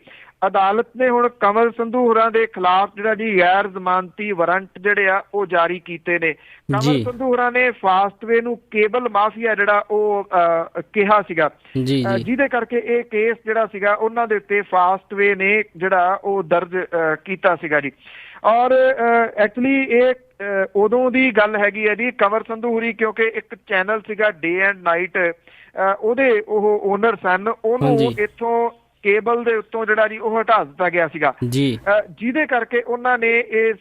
ਅਦਾਲਤ ਨੇ ਹੁਣ ਕੰਵਰ ਸੰਧੂ ਹੋਰਾਂ ਦੇ ਖਿਲਾਫ ਜਿਹੜਾ ਜੀ ਗੈਰ ਜ਼ਮਾਨਤੀ ਵਾਰੰਟ ਜਿਹੜੇ ਆ ਉਹ ਜਾਰੀ ਕੀਤੇ ਨੇ। ਕੰਵਰ ਸੰਧੂ ਹੋਰਾਂ ਨੇ ਫਾਸਟਵੇ ਨੂੰ ਕੇਬਲ ਮਾਫੀਆ ਜਿਹੜਾ ਉਹ ਕਿਹਾ ਸੀਗਾ, ਜਿਹਦੇ ਕਰਕੇ ਇਹ ਕੇਸ ਜਿਹੜਾ ਸੀਗਾ ਉਹਨਾਂ ਦੇ ਉੱਤੇ ਫਾਸਟਵੇ ਨੇ ਜਿਹੜਾ ਉਹ ਦਰਜ ਕੀਤਾ ਸੀਗਾ ਜੀ। ਔਰ ਐਕਚੁਅਲੀ ਇਹ ਉਦੋਂ ਦੀ ਗੱਲ ਹੈਗੀ ਹੈ ਜੀ, ਕੰਵਰ ਸੰਧੂ ਹੋਰੀ ਕਿਉਂਕਿ ਇੱਕ ਚੈਨਲ ਸੀਗਾ ਡੇ ਐਂਡ ਨਾਈਟ, ਉਹਦੇ ਉਹ ਓਨਰ ਸਨ, ਉਹਨੂੰ ਇੱਥੋਂ ਕੇਬਲ ਦੇ ਉੱਤੋਂ ਜਿਹੜਾ ਜੀ ਉਹ ਹਟਾ ਦਿੱਤਾ ਗਿਆ ਸੀਗਾ, ਜਿਹਦੇ ਕਰਕੇ ਉਹਨਾਂ ਨੇ ਇਸ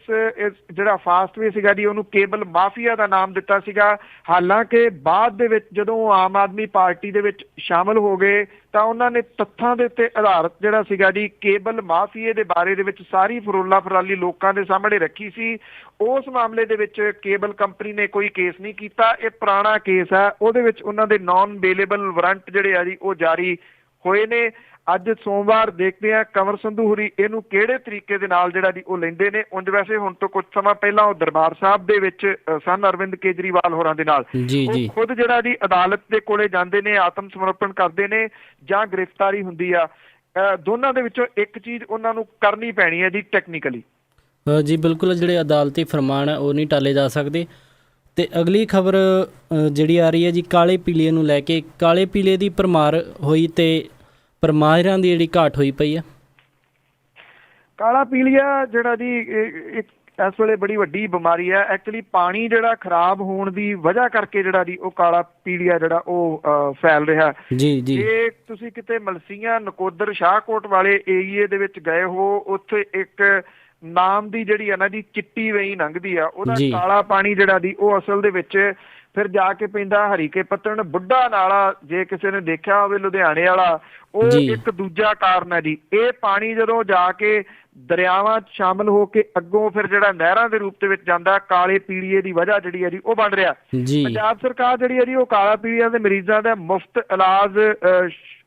ਜਿਹੜਾ ਫਾਸਟਵੇ ਸੀਗਾ ਜੀ ਉਹਨੂੰ ਕੇਬਲ ਮਾਫੀਆ ਦਾ ਨਾਮ ਦਿੱਤਾ ਸੀਗਾ। ਹਾਲਾਂਕਿ ਬਾਅਦ ਦੇ ਵਿੱਚ ਜਦੋਂ ਆਮ ਆਦਮੀ ਪਾਰਟੀ ਦੇ ਵਿੱਚ ਸ਼ਾਮਲ ਹੋ ਗਏ ਤਾਂ ਉਹਨਾਂ ਨੇ ਤੱਥਾਂ ਦੇ ਉੱਤੇ ਆਧਾਰਿਤ ਜਿਹੜਾ ਸੀਗਾ ਜੀ ਕੇਬਲ ਮਾਫੀਏ ਦੇ ਬਾਰੇ ਦੇ ਵਿੱਚ ਸਾਰੀ ਫਰੋਲਾ ਫਰਾਲੀ ਲੋਕਾਂ ਦੇ ਸਾਹਮਣੇ ਰੱਖੀ ਸੀ। ਉਸ ਮਾਮਲੇ ਦੇ ਵਿੱਚ ਕੇਬਲ ਕੰਪਨੀ ਨੇ ਕੋਈ ਕੇਸ ਨਹੀਂ ਕੀਤਾ, ਇਹ ਪੁਰਾਣਾ ਕੇਸ ਹੈ, ਉਹਦੇ ਵਿੱਚ ਉਹਨਾਂ ਦੇ ਨਾਨ ਬੇਲੇਬਲ ਵਾਰੰਟ ਜਿਹੜੇ ਆ ਜੀ ਉਹ ਜਾਰੀ ਹੋਏ ਨੇ। ਅੱਜ ਸੋਮਵਾਰ ਦੇਖਦੇ ਆ ਕੰਵਰ ਸੰਧੂ ਹੋਰੀ ਇਹਨੂੰ ਕਿਹੜੇ ਤਰੀਕੇ ਦੇ ਨਾਲ ਜਿਹੜਾ ਜੀ ਉਹ ਲੈਂਦੇ ਨੇ। ਉਂਝ ਵੈਸੇ ਹੁਣ ਤੋਂ ਕੁਝ ਸਮਾਂ ਪਹਿਲਾਂ ਉਹ ਦਰਬਾਰ ਸਾਹਿਬ ਦੇ ਵਿੱਚ ਸਨ ਅਰਵਿੰਦ ਕੇਜਰੀਵਾਲ ਹੋਰਾਂ ਦੇ ਨਾਲ ਉਹ ਖੁਦ ਜਿਹੜਾ ਜੀ ਅਦਾਲਤ ਦੇ ਕੋਲੇ ਜਾਂਦੇ ਨੇ, ਆਤਮ ਸਮਰਪਣ ਕਰਦੇ ਨੇ ਜਾਂ ਗ੍ਰਿਫਤਾਰੀ ਹੁੰਦੀ ਆ। ਦੋਨਾਂ ਦੇ ਵਿੱਚੋਂ ਇੱਕ ਚੀਜ਼ ਉਹਨਾਂ ਨੂੰ ਕਰਨੀ ਪੈਣੀ ਹੈ ਜੀ ਟੈਕਨੀਕਲੀ। ਜੀ ਬਿਲਕੁਲ, ਜਿਹੜੇ ਅਦਾਲਤੀ ਫਰਮਾਨ ਹੈ ਉਹ ਨਹੀਂ ਟਾਲੇ ਜਾ ਸਕਦੇ। ਤੇ ਅਗਲੀ ਖਬਰ ਜਿਹੜੀ ਆ ਰਹੀ ਹੈ ਜੀ, ਕਾਲੇ ਪੀਲੀਏ ਨੂੰ ਲੈ ਕੇ, ਕਾਲੇ ਪੀਲੀਏ ਦੀ ਭਰਮਾਰ ਹੋਈ ਤੇ ਪਰਮਾਹਿਰਾਂ ਦੀ ਜਿਹੜੀ ਘਾਟ ਹੋਈ ਪਈ ਹੈ। ਕਾਲਾ ਪੀਲੀਆ ਜਿਹੜਾ ਜੀ ਇਸ ਵੇਲੇ ਬੜੀ ਵੱਡੀ ਬਿਮਾਰੀ ਹੈ। ਐਕਚੁਅਲੀ ਪਾਣੀ ਜਿਹੜਾ ਖਰਾਬ ਹੋਣ ਦੀ ਵਜ੍ਹਾ ਕਰਕੇ ਜਿਹੜਾ ਜੀ ਉਹ ਕਾਲਾ ਪੀਲੀਆ ਜਿਹੜਾ ਉਹ ਫੈਲ ਰਿਹਾ ਜੀ। ਜੇ ਤੁਸੀਂ ਕਿਤੇ ਮਲਸੀਆਂ, ਨਕੋਦਰ, ਸ਼ਾਹਕੋਟ ਵਾਲੇ ਏਰੀਏ ਦੇ ਵਿੱਚ ਗਏ ਹੋ, ਉੱਥੇ ਇੱਕ ਨਾਮ ਦੀ ਜਿਹੜੀ ਹੈ ਨਾ ਜੀ ਚਿੱਟੀ ਵੇਈ ਲੰਘਦੀ ਆ, ਉਹਦਾ ਕਾਲਾ ਪਾਣੀ ਜਿਹੜਾ ਦੀ ਉਹ ਅਸਲ ਦੇ ਵਿੱਚ ਫਿਰ ਜਾ ਕੇ ਪੈਂਦਾ ਹਰੀਕੇ ਪੱਤਣ, ਬੁੱਢਾ ਨਾਲਾ। ਜੇ ਕਿਸੇ ਨੇ ਦੇਖਿਆ ਹੋਵੇ ਲੁਧਿਆਣੇ ਵਾਲਾ, ਉਹ ਇੱਕ ਦੂਜਾ ਕਾਰਨ ਹੈ ਜੀ। ਇਹ ਪਾਣੀ ਜਦੋਂ ਜਾ ਕੇ ਦਰਿਆਵਾਂ 'ਚ ਸ਼ਾਮਲ ਹੋ ਕੇ ਅੱਗੋਂ ਫਿਰ ਜਿਹੜਾ ਨਹਿਰਾਂ ਦੇ ਰੂਪ ਦੇ ਵਿੱਚ ਜਾਂਦਾ, ਕਾਲੇ ਪੀਲੀਏ ਦੀ ਵਜ੍ਹਾ ਜਿਹੜੀ ਹੈ ਜੀ ਉਹ ਬਣ ਰਿਹਾ। ਪੰਜਾਬ ਸਰਕਾਰ ਜਿਹੜੀ ਹੈ ਜੀ ਉਹ ਕਾਲਾ ਪੀਲੀਆ ਦੇ ਮਰੀਜ਼ਾਂ ਦਾ ਮੁਫਤ ਇਲਾਜ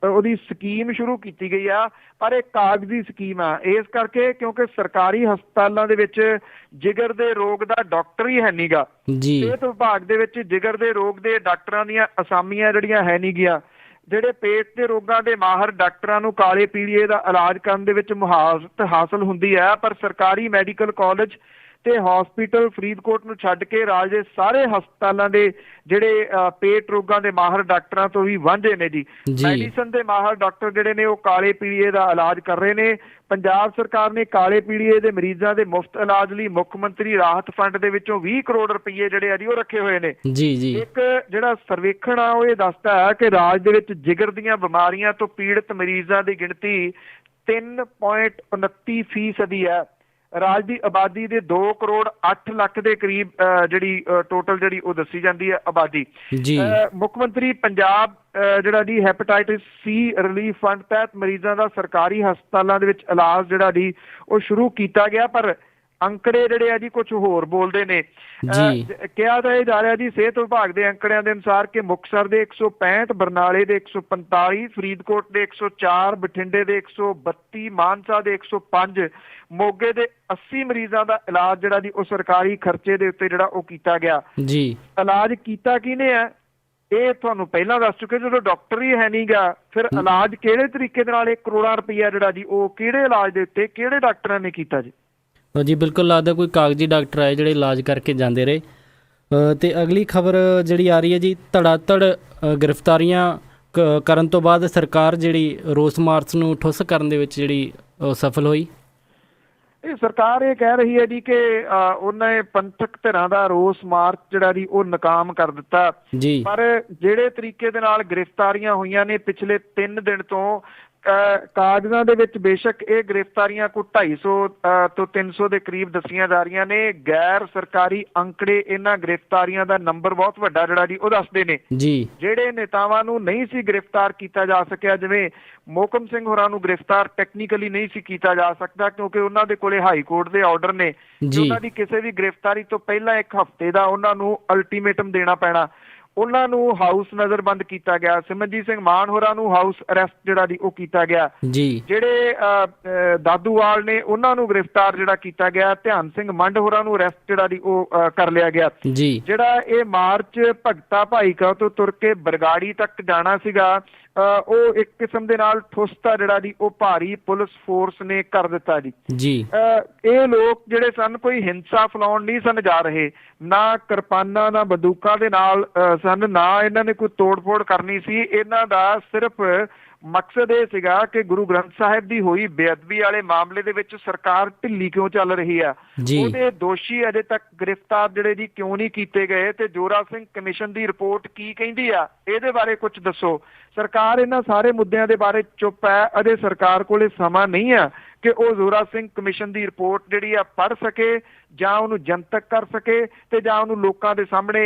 ਉਹਦੀ ਸਕੀਮ ਸ਼ੁਰੂ ਕੀਤੀ ਗਈ ਆ, ਪਰ ਇਹ ਕਾਗਜ਼ੀ ਸਕੀਮ ਆ। ਇਸ ਕਰਕੇ ਕਿਉਂਕਿ ਸਰਕਾਰੀ ਹਸਪਤਾਲਾਂ ਦੇ ਵਿੱਚ ਜਿਗਰ ਦੇ ਰੋਗ ਦਾ ਡਾਕਟਰ ਹੀ ਹੈ ਨੀ ਗਾ, ਸਿਹਤ ਵਿਭਾਗ ਦੇ ਵਿੱਚ ਜਿਗਰ ਦੇ ਰੋਗ ਦੇ ਡਾਕਟਰਾਂ ਦੀਆਂ ਅਸਾਮੀਆਂ ਜਿਹੜੀਆਂ ਹੈ ਨੀ ਗੀਆਂ। ਜਿਹੜੇ ਪੇਟ ਦੇ ਰੋਗਾਂ ਦੇ ਮਾਹਰ ਡਾਕਟਰਾਂ ਨੂੰ ਕਾਲੇ ਪੀਲੀਏ ਦਾ ਇਲਾਜ ਕਰਨ ਦੇ ਵਿੱਚ ਮੁਹਾਰਤ ਹਾਸਲ ਹੁੰਦੀ ਹੈ, ਪਰ ਸਰਕਾਰੀ ਮੈਡੀਕਲ ਕਾਲਜ ਤੇ ਹਸਪੀਟਲ ਫਰੀਦਕੋਟ ਨੂੰ ਛੱਡ ਕੇ ਰਾਜ ਦੇ ਸਾਰੇ ਹਸਪਤਾਲਾਂ ਦੇ ਜਿਹੜੇ ਪੇਟ ਰੋਗਾਂ ਦੇ ਮਾਹਰ ਡਾਕਟਰਾਂ ਤੋਂ ਵੀ ਵਾਂਝੇ ਨੇ ਜੀ। ਮੈਡੀਸਨ ਦੇ ਮਾਹਰ ਡਾਕਟਰ ਜਿਹੜੇ ਨੇ ਉਹ ਕਾਲੇ ਪੀਲੀਏ ਦਾ ਇਲਾਜ ਕਰ ਰਹੇ ਨੇ। ਪੰਜਾਬ ਸਰਕਾਰ ਨੇ ਕਾਲੇ ਪੀਲੀਏ ਦੇ ਮਰੀਜ਼ਾਂ ਦੇ ਮੁਫਤ ਇਲਾਜ ਲਈ ਮੁੱਖ ਮੰਤਰੀ ਰਾਹਤ ਫੰਡ ਦੇ ਵਿੱਚੋਂ 20 ਕਰੋੜ ਰੁਪਏ ਜਿਹੜੇ ਆ ਜੀ ਉਹ ਰੱਖੇ ਹੋਏ ਨੇ। ਇੱਕ ਜਿਹੜਾ ਸਰਵੇਖਣ ਆ ਉਹ ਇਹ ਦੱਸਦਾ ਹੈ ਕਿ ਰਾਜ ਦੇ ਵਿੱਚ ਜਿਗਰ ਦੀਆਂ ਬਿਮਾਰੀਆਂ ਤੋਂ ਪੀੜਤ ਮਰੀਜ਼ਾਂ ਦੀ ਗਿਣਤੀ 3.29% ਹੈ। ਰਾਜ ਦੀ ਆਬਾਦੀ ਦੇ 2 ਕਰੋੜ 8 ਲੱਖ ਦੇ ਕਰੀਬ ਜਿਹੜੀ ਟੋਟਲ ਜਿਹੜੀ ਉਹ ਦੱਸੀ ਜਾਂਦੀ ਹੈ ਆਬਾਦੀ। ਜੀ ਮੁੱਖ ਮੰਤਰੀ ਪੰਜਾਬ ਜਿਹੜਾ ਜੀ ਹੈਪੇਟਾਈਟਿਸ ਸੀ ਰਿਲੀਫ ਫੰਡ ਤਹਿਤ ਮਰੀਜ਼ਾਂ ਦਾ ਸਰਕਾਰੀ ਹਸਪਤਾਲਾਂ ਦੇ ਵਿੱਚ ਇਲਾਜ ਜਿਹੜਾ ਜੀ ਉਹ ਸ਼ੁਰੂ ਕੀਤਾ ਗਿਆ, ਪਰ ਅੰਕੜੇ ਜਿਹੜੇ ਆ ਜੀ ਕੁਝ ਹੋਰ ਬੋਲਦੇ ਨੇ। ਕਿਹਾ ਤਾਂ ਇਹ ਜਾ ਰਿਹਾ ਜੀ ਸਿਹਤ ਵਿਭਾਗ ਦੇ ਅੰਕੜਿਆਂ ਦੇ ਅਨੁਸਾਰ ਕਿ ਮੁਕਤਸਰ ਦੇ 165, ਬਰਨਾਲੇ ਦੇ 145, ਫਰੀਦਕੋਟ ਦੇ 104, ਬਠਿੰਡੇ ਦੇ 132, ਮਾਨਸਾ ਦੇ 105, ਮੋਗੇ ਦੇ 80 ਮਰੀਜ਼ਾਂ ਦਾ ਇਲਾਜ ਜਿਹੜਾ ਜੀ ਉਹ ਸਰਕਾਰੀ ਖਰਚੇ ਦੇ ਉੱਤੇ ਜਿਹੜਾ ਉਹ ਕੀਤਾ ਗਿਆ। ਜੀ ਇਲਾਜ ਕੀਤਾ ਕਿਹਨੇ ਹੈ ਇਹ ਤੁਹਾਨੂੰ ਪਹਿਲਾਂ ਦੱਸ ਚੁੱਕੇ। ਜਦੋਂ ਡਾਕਟਰ ਹੀ ਹੈ ਨੀ ਗਾ, ਫਿਰ ਇਲਾਜ ਕਿਹੜੇ ਤਰੀਕੇ ਦੇ ਨਾਲ 1 ਕਰੋੜ ਰੁਪਈਆ ਜਿਹੜਾ ਜੀ ਉਹ ਕਿਹੜੇ ਇਲਾਜ ਦੇ ਉੱਤੇ ਕਿਹੜੇ ਡਾਕਟਰਾਂ ਨੇ ਕੀਤਾ ਜੀ? ਜੀ ਬਿਲਕੁਲ, ਲੱਗਦਾ ਕੋਈ ਕਾਗਜ਼ੀ ਡਾਕਟਰ ਆਏ ਜਿਹੜੇ ਇਲਾਜ ਕਰਕੇ ਜਾਂਦੇ ਰਹੇ। ਤੇ ਅਗਲੀ ਖਬਰ ਜਿਹੜੀ ਆ ਰਹੀ ਹੈ ਜੀ, ਧੜਾਧੜ ਗ੍ਰਿਫਤਾਰੀਆਂ ਕਰਨ ਤੋਂ ਬਾਅਦ ਸਰਕਾਰ ਜਿਹੜੀ ਰੋਸ ਮਾਰਚ ਨੂੰ ਠੁੱਸ ਕਰਨ ਦੇ ਵਿੱਚ ਜਿਹੜੀ ਸਫਲ ਹੋਈ। ਇਹ ਸਰਕਾਰ ਇਹ ਕਹਿ ਰਹੀ ਹੈ ਜੀ ਕਿ ਉਹਨਾਂ ਨੇ ਪੰਥਕ ਧਿਰਾਂ ਦਾ ਰੋਸ ਮਾਰਚ ਜਿਹੜਾ ਜੀ ਉਹ ਨਾਕਾਮ ਕਰ ਦਿੱਤਾ। ਜੀ ਪਰ ਜਿਹੜੇ ਤਰੀਕੇ ਦੇ ਨਾਲ ਗ੍ਰਿਫਤਾਰੀਆਂ ਹੋਈਆਂ ਨੇ ਪਿਛਲੇ 3 ਦਿਨ ਤੋਂ, ਕਾਗਜ਼ਾਂ ਦੇ ਵਿੱਚ ਬੇਸ਼ੱਕ ਇਹ ਗ੍ਰਿਫਤਾਰੀਆਂ ਕੋਈ 250 ਤੋਂ 300 ਦੇ ਕਰੀਬ ਦੱਸੀਆਂ ਜਾ ਰਹੀਆਂ ਨੇ। ਗੈਰ ਸਰਕਾਰੀ ਅੰਕੜੇ ਇਹਨਾਂ ਗ੍ਰਿਫਤਾਰੀਆਂ ਦਾ ਨੰਬਰ ਬਹੁਤ ਵੱਡਾ ਜਿਹੜਾ ਜੀ ਉਹ ਦੱਸਦੇ ਨੇ। ਜੀ ਜਿਹੜੇ ਨੇਤਾਵਾਂ ਨੂੰ ਨਹੀਂ ਸੀ ਗ੍ਰਿਫਤਾਰ ਕੀਤਾ ਜਾ ਸਕਿਆ, ਜਿਵੇਂ ਮੋਹਕਮ ਸਿੰਘ ਹੋਰਾਂ ਨੂੰ ਗ੍ਰਿਫਤਾਰ ਟੈਕਨੀਕਲੀ ਨਹੀਂ ਸੀ ਕੀਤਾ ਜਾ ਸਕਦਾ ਕਿਉਂਕਿ ਉਹਨਾਂ ਦੇ ਕੋਲੇ ਹਾਈ ਕੋਰਟ ਦੇ ਆਰਡਰ ਨੇ। ਉਹਨਾਂ ਦੀ ਕਿਸੇ ਵੀ ਗ੍ਰਿਫਤਾਰੀ ਤੋਂ ਪਹਿਲਾਂ 1 ਹਫ਼ਤੇ ਦਾ ਉਹਨਾਂ ਨੂੰ ਅਲਟੀਮੇਟਮ ਦੇਣਾ ਪੈਣਾ। ਉਹਨਾਂ ਨੂੰ ਹਾਊਸ ਨਜ਼ਰਬੰਦ ਕੀਤਾ ਗਿਆ। ਸਿਮਰਜੀਤ ਸਿੰਘ ਮਾਨ ਹੋਰਾਂ ਨੂੰ ਹਾਊਸ ਅਰੈਸਟ ਜਿਹੜਾ ਜੀ ਉਹ ਕੀਤਾ ਗਿਆ। ਜਿਹੜੇ ਦਾਦੂਵਾਲ ਨੇ ਉਹਨਾਂ ਨੂੰ ਗ੍ਰਿਫਤਾਰ ਜਿਹੜਾ ਕੀਤਾ ਗਿਆ। ਧਿਆਨ ਸਿੰਘ ਮੰਡ ਹੋਰਾਂ ਨੂੰ ਅਰੈਸਟ ਜਿਹੜਾ ਜੀ ਉਹ ਕਰ ਲਿਆ ਗਿਆ। ਜਿਹੜਾ ਇਹ ਮਾਰਚ ਭਗਤਾ ਭਾਈਕਾ ਤੋਂ ਤੁਰ ਕੇ ਬਰਗਾੜੀ ਤੱਕ ਜਾਣਾ ਸੀਗਾ, ਉਹ ਇੱਕ ਕਿਸਮ ਦੇ ਨਾਲ ਠੁੱਸਤਾ ਜਿਹੜਾ ਜੀ ਉਹ ਭਾਰੀ ਪੁਲਿਸ ਫੋਰਸ ਨੇ ਕਰ ਦਿੱਤਾ ਜੀ। ਇਹ ਲੋਕ ਜਿਹੜੇ ਸਨ ਕੋਈ ਹਿੰਸਾ ਫੈਲਾਉਣ ਨਹੀਂ ਸਨ ਜਾ ਰਹੇ, ਨਾ ਕਿਰਪਾਨਾਂ ਨਾ ਬੰਦੂਕਾਂ ਦੇ ਨਾਲ ਸਨ, ਨਾ ਇਹਨਾਂ ਨੇ ਕੋਈ ਤੋੜ-ਫੋੜ ਕਰਨੀ ਸੀ। ਇਹਨਾਂ ਦਾ ਸਿਰਫ ਮਕਸਦ ਇਹ ਸੀਗਾ ਕਿ ਗੁਰੂ ਗ੍ਰੰਥ ਸਾਹਿਬ ਦੀ ਹੋਈ ਬੇਅਦਬੀ ਵਾਲੇ ਮਾਮਲੇ ਦੇ ਵਿੱਚ ਸਰਕਾਰ ਢਿੱਲੀ ਕਿਉਂ ਚੱਲ ਰਹੀ ਆ, ਉਹਦੇ ਦੋਸ਼ੀ ਅਜੇ ਤੱਕ ਗ੍ਰਿਫਤਾਰ ਜਿਹੜੇ ਜੀ ਕਿਉਂ ਨਹੀਂ ਕੀਤੇ ਗਏ, ਤੇ ਜੋਰਾ ਸਿੰਘ ਕਮਿਸ਼ਨ ਦੀ ਰਿਪੋਰਟ ਕੀ ਕਹਿੰਦੀ ਆ ਇਹਦੇ ਬਾਰੇ ਕੁਝ ਦੱਸੋ। ਸਰਕਾਰ ਇਹਨਾਂ ਸਾਰੇ ਮੁੱਦਿਆਂ ਦੇ ਬਾਰੇ ਚੁੱਪ ਹੈ। ਅਜੇ ਸਰਕਾਰ ਕੋਲੇ ਸਮਾਂ ਨਹੀਂ ਆ ਕਿ ਉਹ ਜ਼ੋਰਾ ਸਿੰਘ ਕਮਿਸ਼ਨ ਦੀ ਰਿਪੋਰਟ ਜਿਹੜੀ ਆ ਪੜ੍ਹ ਸਕੇ, ਜਾਂ ਉਹਨੂੰ ਜਨਤਕ ਕਰ ਸਕੇ, ਤੇ ਜਾਂ ਉਹਨੂੰ ਲੋਕਾਂ ਦੇ ਸਾਹਮਣੇ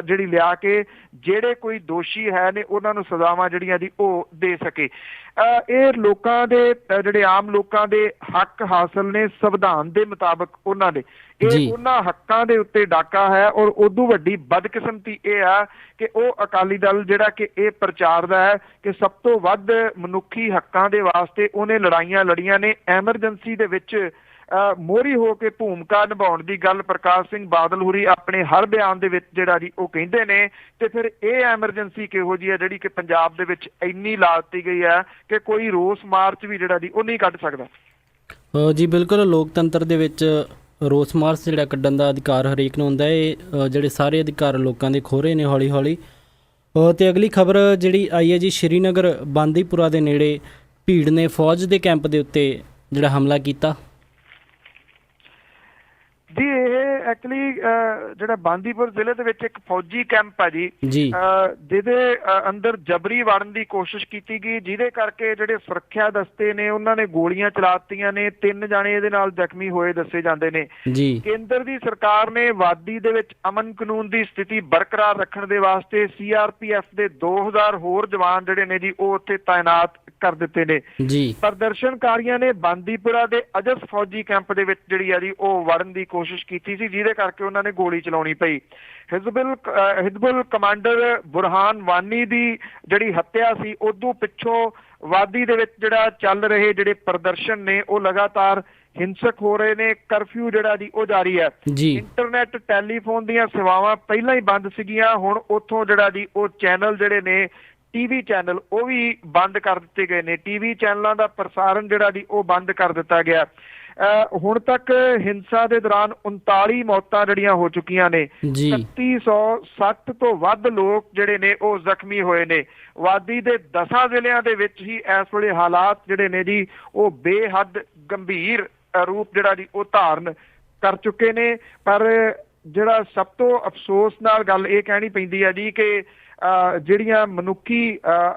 ਜਿਹੜੀ ਲਿਆ ਕੇ ਜਿਹੜੇ ਕੋਈ ਦੋਸ਼ੀ ਹੈ ਨੇ ਉਹਨਾਂ ਨੂੰ ਸਜ਼ਾਵਾਂ ਜਿਹੜੀਆਂ ਜੀ ਉਹ ਦੇ ਸਕੇ। ਇਹ ਲੋਕਾਂ ਦੇ ਜਿਹੜੇ ਆਮ ਲੋਕਾਂ ਦੇ ਹੱਕ ਹਾਸਲ ਨੇ ਸੰਵਿਧਾਨ ਦੇ ਮੁਤਾਬਕ ਉਹਨਾਂ ਦੇ, ਇਹ ਉਹਨਾਂ ਹੱਕਾਂ ਦੇ ਉੱਤੇ ਡਾਕਾ ਹੈ। ਔਰ ਉਦੋਂ ਵੱਡੀ ਬਦਕਿਸਮਤੀ ਇਹ ਆ ਕਿ ਉਹ ਅਕਾਲੀ ਦਲ ਜਿਹੜਾ ਕਿ ਇਹ ਪ੍ਰਚਾਰਦਾ ਹੈ ਕਿ ਸਭ ਤੋਂ ਵੱਧ ਮਨੁੱਖੀ ਹੱਕਾਂ ਦੇ ਵਾਸਤੇ ਉਹਨੇ ਲੜਾਈਆਂ ਲੜੀਆਂ ਨੇ। ਐਮਰਜੈਂਸੀ ਦੇ ਵਿੱਚ ਮੋਹਰੀ ਹੋ ਕੇ ਭੂਮਿਕਾ ਨਿਭਾਉਣ ਦੀ ਗੱਲ ਪ੍ਰਕਾਸ਼ ਸਿੰਘ ਬਾਦਲ ਹੋਰੀ ਆਪਣੇ ਹਰ ਬਿਆਨ ਦੇ ਵਿੱਚ ਜਿਹੜਾ ਜੀ ਉਹ ਕਹਿੰਦੇ ਨੇ। ਤੇ ਫਿਰ ਇਹ ਐਮਰਜੈਂਸੀ ਕਿਹੋ ਜਿਹੀ ਹੈ ਜਿਹੜੀ ਕਿ ਪੰਜਾਬ ਦੇ ਵਿੱਚ ਇੰਨੀ ਲਾ ਦਿੱਤੀ ਗਈ ਹੈ ਕਿ ਕੋਈ ਰੋਸ ਮਾਰਚ ਵੀ ਜਿਹੜਾ ਜੀ ਉਹ ਨਹੀਂ ਕੱਢ ਸਕਦਾ। ਜੀ ਬਿਲਕੁਲ, ਲੋਕਤੰਤਰ ਦੇ ਵਿੱਚ ਰੋਸ ਮਾਰਚ ਜਿਹੜਾ ਕੱਢਣ ਦਾ ਅਧਿਕਾਰ ਹਰੇਕ ਨੂੰ ਹੁੰਦਾ। ਇਹ ਜਿਹੜੇ ਸਾਰੇ ਅਧਿਕਾਰ ਲੋਕਾਂ ਦੇ ਖੋਹ ਰਹੇ ਨੇ ਹੌਲੀ ਹੌਲੀ। ਤੇ ਅਗਲੀ ਖਬਰ ਜਿਹੜੀ ਆਈ ਹੈ ਜੀ, ਸ਼੍ਰੀਨਗਰ ਬਾਂਦੀਪੁਰਾ ਦੇ ਨੇੜੇ ਭੀੜ ਨੇ ਫੌਜ ਦੇ ਕੈਂਪ ਦੇ ਉੱਤੇ ਜਿਹੜਾ ਹਮਲਾ ਕੀਤਾ। ਜੀ ਇਹ ਐਕਚੁਅਲੀ ਜਿਹੜਾ ਬਾਂਦੀਪੁਰ ਜ਼ਿਲ੍ਹੇ ਦੇ ਵਿੱਚ ਇੱਕ ਫੌਜੀ ਕੈਂਪ ਹੈ ਜੀ, ਜਿਹਦੇ ਅੰਦਰ ਜਬਰੀ ਵੜਨ ਦੀ ਕੋਸ਼ਿਸ਼ ਕੀਤੀ ਗਈ, ਜਿਹਦੇ ਕਰਕੇ ਜਿਹੜੇ ਸੁਰੱਖਿਆ ਦਸਤੇ ਨੇ ਉਹਨਾਂ ਨੇ ਗੋਲੀਆਂ ਚਲਾਤੀਆਂ ਨੇ। 3 ਜਾਣੇ ਇਹਦੇ ਨਾਲ ਜ਼ਖਮੀ ਹੋਏ ਦੱਸੇ ਜਾਂਦੇ ਨੇ। ਕੇਂਦਰ ਦੀ ਸਰਕਾਰ ਨੇ ਵਾਦੀ ਦੇ ਵਿੱਚ ਅਮਨ ਕਾਨੂੰਨ ਦੀ ਸਥਿਤੀ ਬਰਕਰਾਰ ਰੱਖਣ ਦੇ ਵਾਸਤੇ CRPF ਦੇ 2000 ਹੋਰ ਜਵਾਨ ਜਿਹੜੇ ਨੇ ਜੀ ਉਹ ਉੱਥੇ ਤਾਇਨਾਤ ਕਰ ਦਿੱਤੇ ਨੇ। ਪ੍ਰਦਰਸ਼ਨਕਾਰੀਆਂ ਨੇ ਬਾਂਦੀਪੁਰਾ ਦੇ ਅਜਸ ਫੌਜੀ ਕੈਂਪ ਦੇ ਵਿੱਚ ਜਿਹੜੀ ਆ ਜੀ ਉਹ ਵੜਨ ਦੀ ਕੋਸ਼ਿਸ਼ ਕੀਤੀ ਸੀ, ਜਿਹਦੇ ਕਰਕੇ ਉਹਨਾਂ ਨੇ ਗੋਲੀ ਚਲਾਉਣੀ ਪਈ। ਹਿਜ਼ਬੁਲ ਕਮਾਂਡਰ ਬੁਰਹਾਨ ਵਾਨੀ ਦੀ ਜਿਹੜੀ ਹੱਤਿਆ ਸੀ, ਉਦੋਂ ਪਿੱਛੋਂ ਵਾਦੀ ਦੇ ਵਿੱਚ ਜਿਹੜਾ ਚੱਲ ਰਹੇ ਜਿਹੜੇ ਪ੍ਰਦਰਸ਼ਨ ਨੇ ਉਹ ਲਗਾਤਾਰ ਹਿੰਸਕ ਹੋ ਰਹੇ ਨੇ। ਕਰਫਿਊ ਜਿਹੜਾ ਜੀ ਉਹ ਜਾਰੀ ਹੈ। ਇੰਟਰਨੈਟ ਟੈਲੀਫੋਨ ਦੀਆਂ ਸੇਵਾਵਾਂ ਪਹਿਲਾਂ ਹੀ ਬੰਦ ਸੀਗੀਆਂ, ਹੁਣ ਉੱਥੋਂ ਜਿਹੜਾ ਜੀ ਉਹ ਚੈਨਲ ਜਿਹੜੇ ਨੇ TV ਚੈਨਲ ਉਹ ਵੀ ਬੰਦ ਕਰ ਦਿੱਤੇ ਗਏ ਨੇ। TV ਚੈਨਲਾਂ ਦਾ ਪ੍ਰਸਾਰਣ ਜਿਹੜਾ ਜੀ ਉਹ ਬੰਦ ਕਰ ਦਿੱਤਾ ਗਿਆ। ਹੁਣ ਤੱਕ ਹਿੰਸਾ ਦੇ ਦੌਰਾਨ 39 ਮੌਤਾਂ ਜਿਹੜੀਆਂ ਹੋ ਚੁੱਕੀਆਂ ਨੇ। 3160 ਤੋਂ ਵੱਧ ਲੋਕ ਜਿਹੜੇ ਨੇ ਉਹ ਜ਼ਖਮੀ ਹੋਏ ਨੇ। ਵਾਦੀ ਦੇ 10 ਜ਼ਿਲ੍ਹਿਆਂ ਦੇ ਵਿੱਚ ਹੀ ਇਸ ਵੇਲੇ ਹਾਲਾਤ ਜਿਹੜੇ ਨੇ ਜੀ ਉਹ ਬੇਹੱਦ ਗੰਭੀਰ ਰੂਪ ਜਿਹੜਾ ਜੀ ਉਹ ਧਾਰਨ ਕਰ ਚੁੱਕੇ ਨੇ। ਪਰ ਜਿਹੜਾ ਸਭ ਤੋਂ ਅਫਸੋਸ ਨਾਲ ਗੱਲ ਇਹ ਕਹਿਣੀ ਪੈਂਦੀ ਹੈ ਜੀ ਕਿ ਜਿਹੜੀਆਂ ਮਨੁੱਖੀ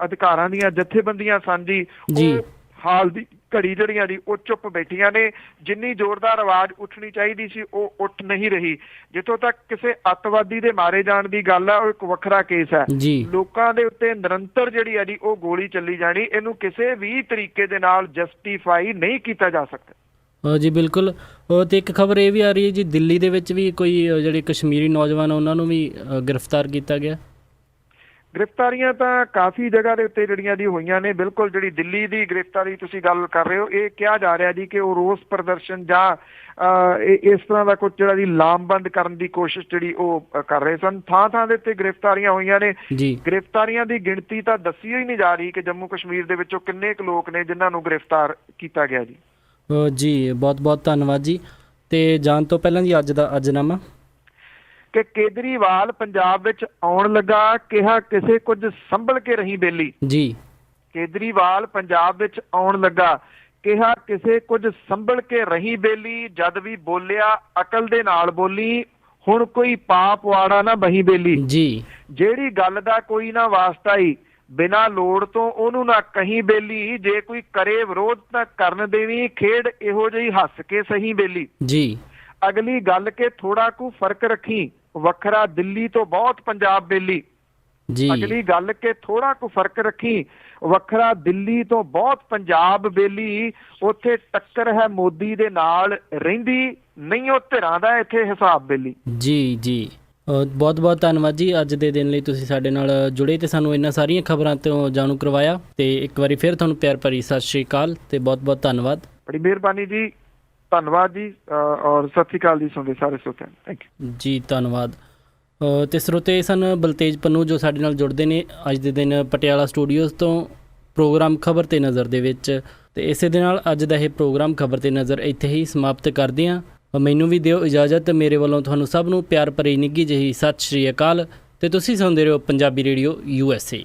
ਅਧਿਕਾਰਾਂ ਦੀਆਂ ਜਥੇਬੰਦੀਆਂ ਸਨ ਜੀ, ਉਹ ਹਾਲ ਦੀ ਘੜੀ ਜਿਹੜੀਆਂ ਜੀ ਉਹ ਚੁੱਪ ਬੈਠੀਆਂ ਨੇ। ਜਿੰਨੀ ਜ਼ੋਰਦਾਰ ਆਵਾਜ਼ ਉੱਠਣੀ ਚਾਹੀਦੀ ਸੀ ਉਹ ਉੱਠ ਨਹੀਂ ਰਹੀ। ਜਿੱਥੋਂ ਤੱਕ ਕਿਸੇ ਅੱਤਵਾਦੀ ਦੇ ਮਾਰੇ ਜਾਣ ਦੀ ਗੱਲ ਹੈ, ਉਹ ਇੱਕ ਵੱਖਰਾ ਕੇਸ ਹੈ। ਜੀ ਲੋਕਾਂ ਦੇ ਉੱਤੇ ਨਿਰੰਤਰ ਜਿਹੜੀ ਹੈ ਜੀ ਉਹ ਗੋਲੀ ਚੱਲੀ ਜਾਣੀ, ਇਹਨੂੰ ਕਿਸੇ ਵੀ ਤਰੀਕੇ ਦੇ ਨਾਲ ਜਸਟੀਫਾਈ ਨਹੀਂ ਕੀਤਾ ਜਾ ਸਕਦਾ। ਜੀ ਬਿਲਕੁਲ। ਤੇ ਇੱਕ ਖਬਰ ਇਹ ਵੀ ਆ ਰਹੀ ਹੈ ਜੀ, ਦਿੱਲੀ ਦੇ ਵਿੱਚ ਵੀ ਕੋਈ ਜਿਹੜੇ ਕਸ਼ਮੀਰੀ ਨੌਜਵਾਨ ਉਹਨਾਂ ਨੂੰ ਵੀ ਗ੍ਰਿਫਤਾਰ ਕੀਤਾ ਗਿਆ। ਗ੍ਰਿਫਤਾਰੀਆਂ ਤਾਂ ਕਾਫੀ ਜਗ੍ਹਾ ਦੇ ਉੱਤੇ ਜਿਹੜੀਆਂ ਦੀ ਹੋਈਆਂ ਨੇ। ਬਿਲਕੁਲ ਜਿਹੜੀ ਦਿੱਲੀ ਦੀ ਗ੍ਰਿਫਤਾਰੀ ਤੁਸੀਂ ਗੱਲ ਕਰ ਰਹੇ ਹੋ, ਇਹ ਕਿਹਾ ਜਾ ਰਿਹਾ ਜੀ ਕਿ ਉਹ ਰੋਸ ਪ੍ਰਦਰਸ਼ਨ ਜਾਂ ਇਸ ਤਰ੍ਹਾਂ ਦਾ ਕੁਝ ਜਿਹੜਾ ਦੀ ਲਾਮਬੰਦ ਕਰਨ ਦੀ ਕੋਸ਼ਿਸ਼ ਜਿਹੜੀ ਉਹ ਕਰ ਰਹੇ ਸਨ। ਥਾਂ ਥਾਂ ਦੇ ਉੱਤੇ ਗ੍ਰਿਫਤਾਰੀਆਂ ਹੋਈਆਂ ਨੇ ਜੀ। ਗ੍ਰਿਫਤਾਰੀਆਂ ਦੀ ਗਿਣਤੀ ਤਾਂ ਦੱਸੀ ਹੀ ਨਹੀਂ ਜਾ ਰਹੀ ਕਿ ਜੰਮੂ ਕਸ਼ਮੀਰ ਦੇ ਵਿੱਚੋਂ ਕਿੰਨੇ ਕੁ ਲੋਕ ਨੇ ਜਿਨ੍ਹਾਂ ਨੂੰ ਗ੍ਰਿਫਤਾਰ ਕੀਤਾ ਗਿਆ ਜੀ। ਜੀ ਬਹੁਤ ਬਹੁਤ ਧੰਨਵਾਦ ਜੀ। ਤੇ ਜਾਣ ਤੋਂ ਪਹਿਲਾਂ ਜੀ ਅੱਜ ਦਾ ਅੱਜਨਾਮਾ ਕਿ ਕੇਜਰੀਵਾਲ ਪੰਜਾਬ ਵਿੱਚ ਆਉਣ ਲੱਗਾ, ਕਿਹਾ ਕਿਸੇ ਕੁਝ ਸੰਭਲ ਕੇ ਰਹੀ ਬੇਲੀ। ਜੀ ਕੇਜਰੀਵਾਲ ਪੰਜਾਬ ਵਿੱਚ ਆਉਣ ਲੱਗਾ, ਕਿਹਾ ਕਿਸੇ ਕੁਝ ਸੰਭਲ ਕੇ ਰਹੀ ਬੇਲੀ। ਜਦ ਵੀ ਬੋਲਿਆ ਅਕਲ ਦੇ ਨਾਲ ਬੋਲੀ, ਹੁਣ ਕੋਈ ਪਾਪ ਵਾੜਾ ਨਾ ਬਹੀ ਬੇਲੀ। ਜੀ ਜਿਹੜੀ ਗੱਲ ਦਾ ਕੋਈ ਨਾ ਵਾਸਤਾ ਹੀ, ਬਿਨਾਂ ਲੋੜ ਤੋਂ ਉਹਨੂੰ ਨਾ ਕਹੀਂ ਬੇਲੀ। ਜੇ ਕੋਈ ਕਰੇ ਵਿਰੋਧ ਤਾਂ ਕਰਨ ਦੇਵੀਂ, ਖੇਡ ਇਹੋ ਜਿਹੀ ਹੱਸ ਕੇ ਸਹੀ ਬੇਲੀ। ਜੀ ਅਗਲੀ ਗੱਲ ਕੇ ਥੋੜਾ ਕੁ ਫਰਕ ਰੱਖੀ, ਵੱਖਰਾ ਦਿੱਲੀ ਤੋਂ ਬਹੁਤ ਪੰਜਾਬ ਬੇਲੀ। ਜੀ ਅਗਲੀ ਗੱਲ ਕੇ ਥੋੜਾ ਕੁ ਫਰਕ ਰੱਖੀ, ਵੱਖਰਾ ਦਿੱਲੀ ਤੋਂ ਬਹੁਤ ਪੰਜਾਬ ਬੇਲੀ। ਉੱਥੇ ਟੱਕਰ ਹੈ ਮੋਦੀ ਦੇ ਨਾਲ ਰਹਿੰਦੀ, ਨਹੀਂ ਉਹ ਧਿਰਾਂ ਦਾ ਇੱਥੇ ਹਿਸਾਬ ਬੇਲੀ। ਜੀ ਜੀ ਬਹੁਤ ਬਹੁਤ ਧੰਨਵਾਦ ਜੀ। ਅੱਜ ਦੇ ਦਿਨ ਲਈ ਤੁਸੀਂ ਸਾਡੇ ਨਾਲ ਜੁੜੇ ਤੇ ਸਾਨੂੰ ਇਹਨਾਂ ਸਾਰੀਆਂ ਖਬਰਾਂ ਤੋਂ ਜਾਣੂ ਕਰਵਾਇਆ। ਤੇ ਇੱਕ ਵਾਰੀ ਫਿਰ ਤੁਹਾਨੂੰ ਪਿਆਰ ਭਰੀ ਸਤਿ ਸ਼੍ਰੀ ਅਕਾਲ ਤੇ ਬਹੁਤ ਬਹੁਤ ਧੰਨਵਾਦ। ਬੜੀ ਮਿਹਰਬਾਨੀ ਜੀ, ਧੰਨਵਾਦ ਜੀ। ਔਰ ਸਤਿ ਸ਼੍ਰੀ ਅਕਾਲ ਜੀ ਸੁਣਦੇ ਸਾਰੇ ਸਰੋਤਿਆਂ ਨੂੰ। ਥੈਂਕ ਯੂ ਜੀ ਧੰਨਵਾਦ। ਤੇ ਸਰੋਤੇ ਸਨ ਬਲਤੇਜ ਪੰਨੂ ਜੋ ਸਾਡੇ ਨਾਲ ਜੁੜਦੇ ਨੇ ਅੱਜ ਦੇ ਦਿਨ ਪਟਿਆਲਾ ਸਟੂਡੀਓਜ਼ ਤੋਂ ਪ੍ਰੋਗਰਾਮ ਖਬਰ ਤੇ ਨਜ਼ਰ ਦੇ ਵਿੱਚ। ਤੇ ਇਸੇ ਦੇ ਨਾਲ ਅੱਜ ਦਾ ਇਹ ਪ੍ਰੋਗਰਾਮ ਖਬਰ ਤੇ ਨਜ਼ਰ ਇੱਥੇ ਹੀ ਸਮਾਪਤ ਕਰਦੇ ਹਾਂ। ਮੈਨੂੰ ਵੀ ਦਿਓ ਇਜਾਜ਼ਤ। ਮੇਰੇ ਵੱਲੋਂ ਤੁਹਾਨੂੰ ਸਭ ਨੂੰ ਪਿਆਰ ਭਰੀ ਨਿੱਘੀ ਜਿਹੀ ਸਤਿ ਸ਼੍ਰੀ ਅਕਾਲ ਤੇ ਤੁਸੀਂ ਸੁਣਦੇ ਰਹੋ ਪੰਜਾਬੀ ਰੇਡੀਓ USA।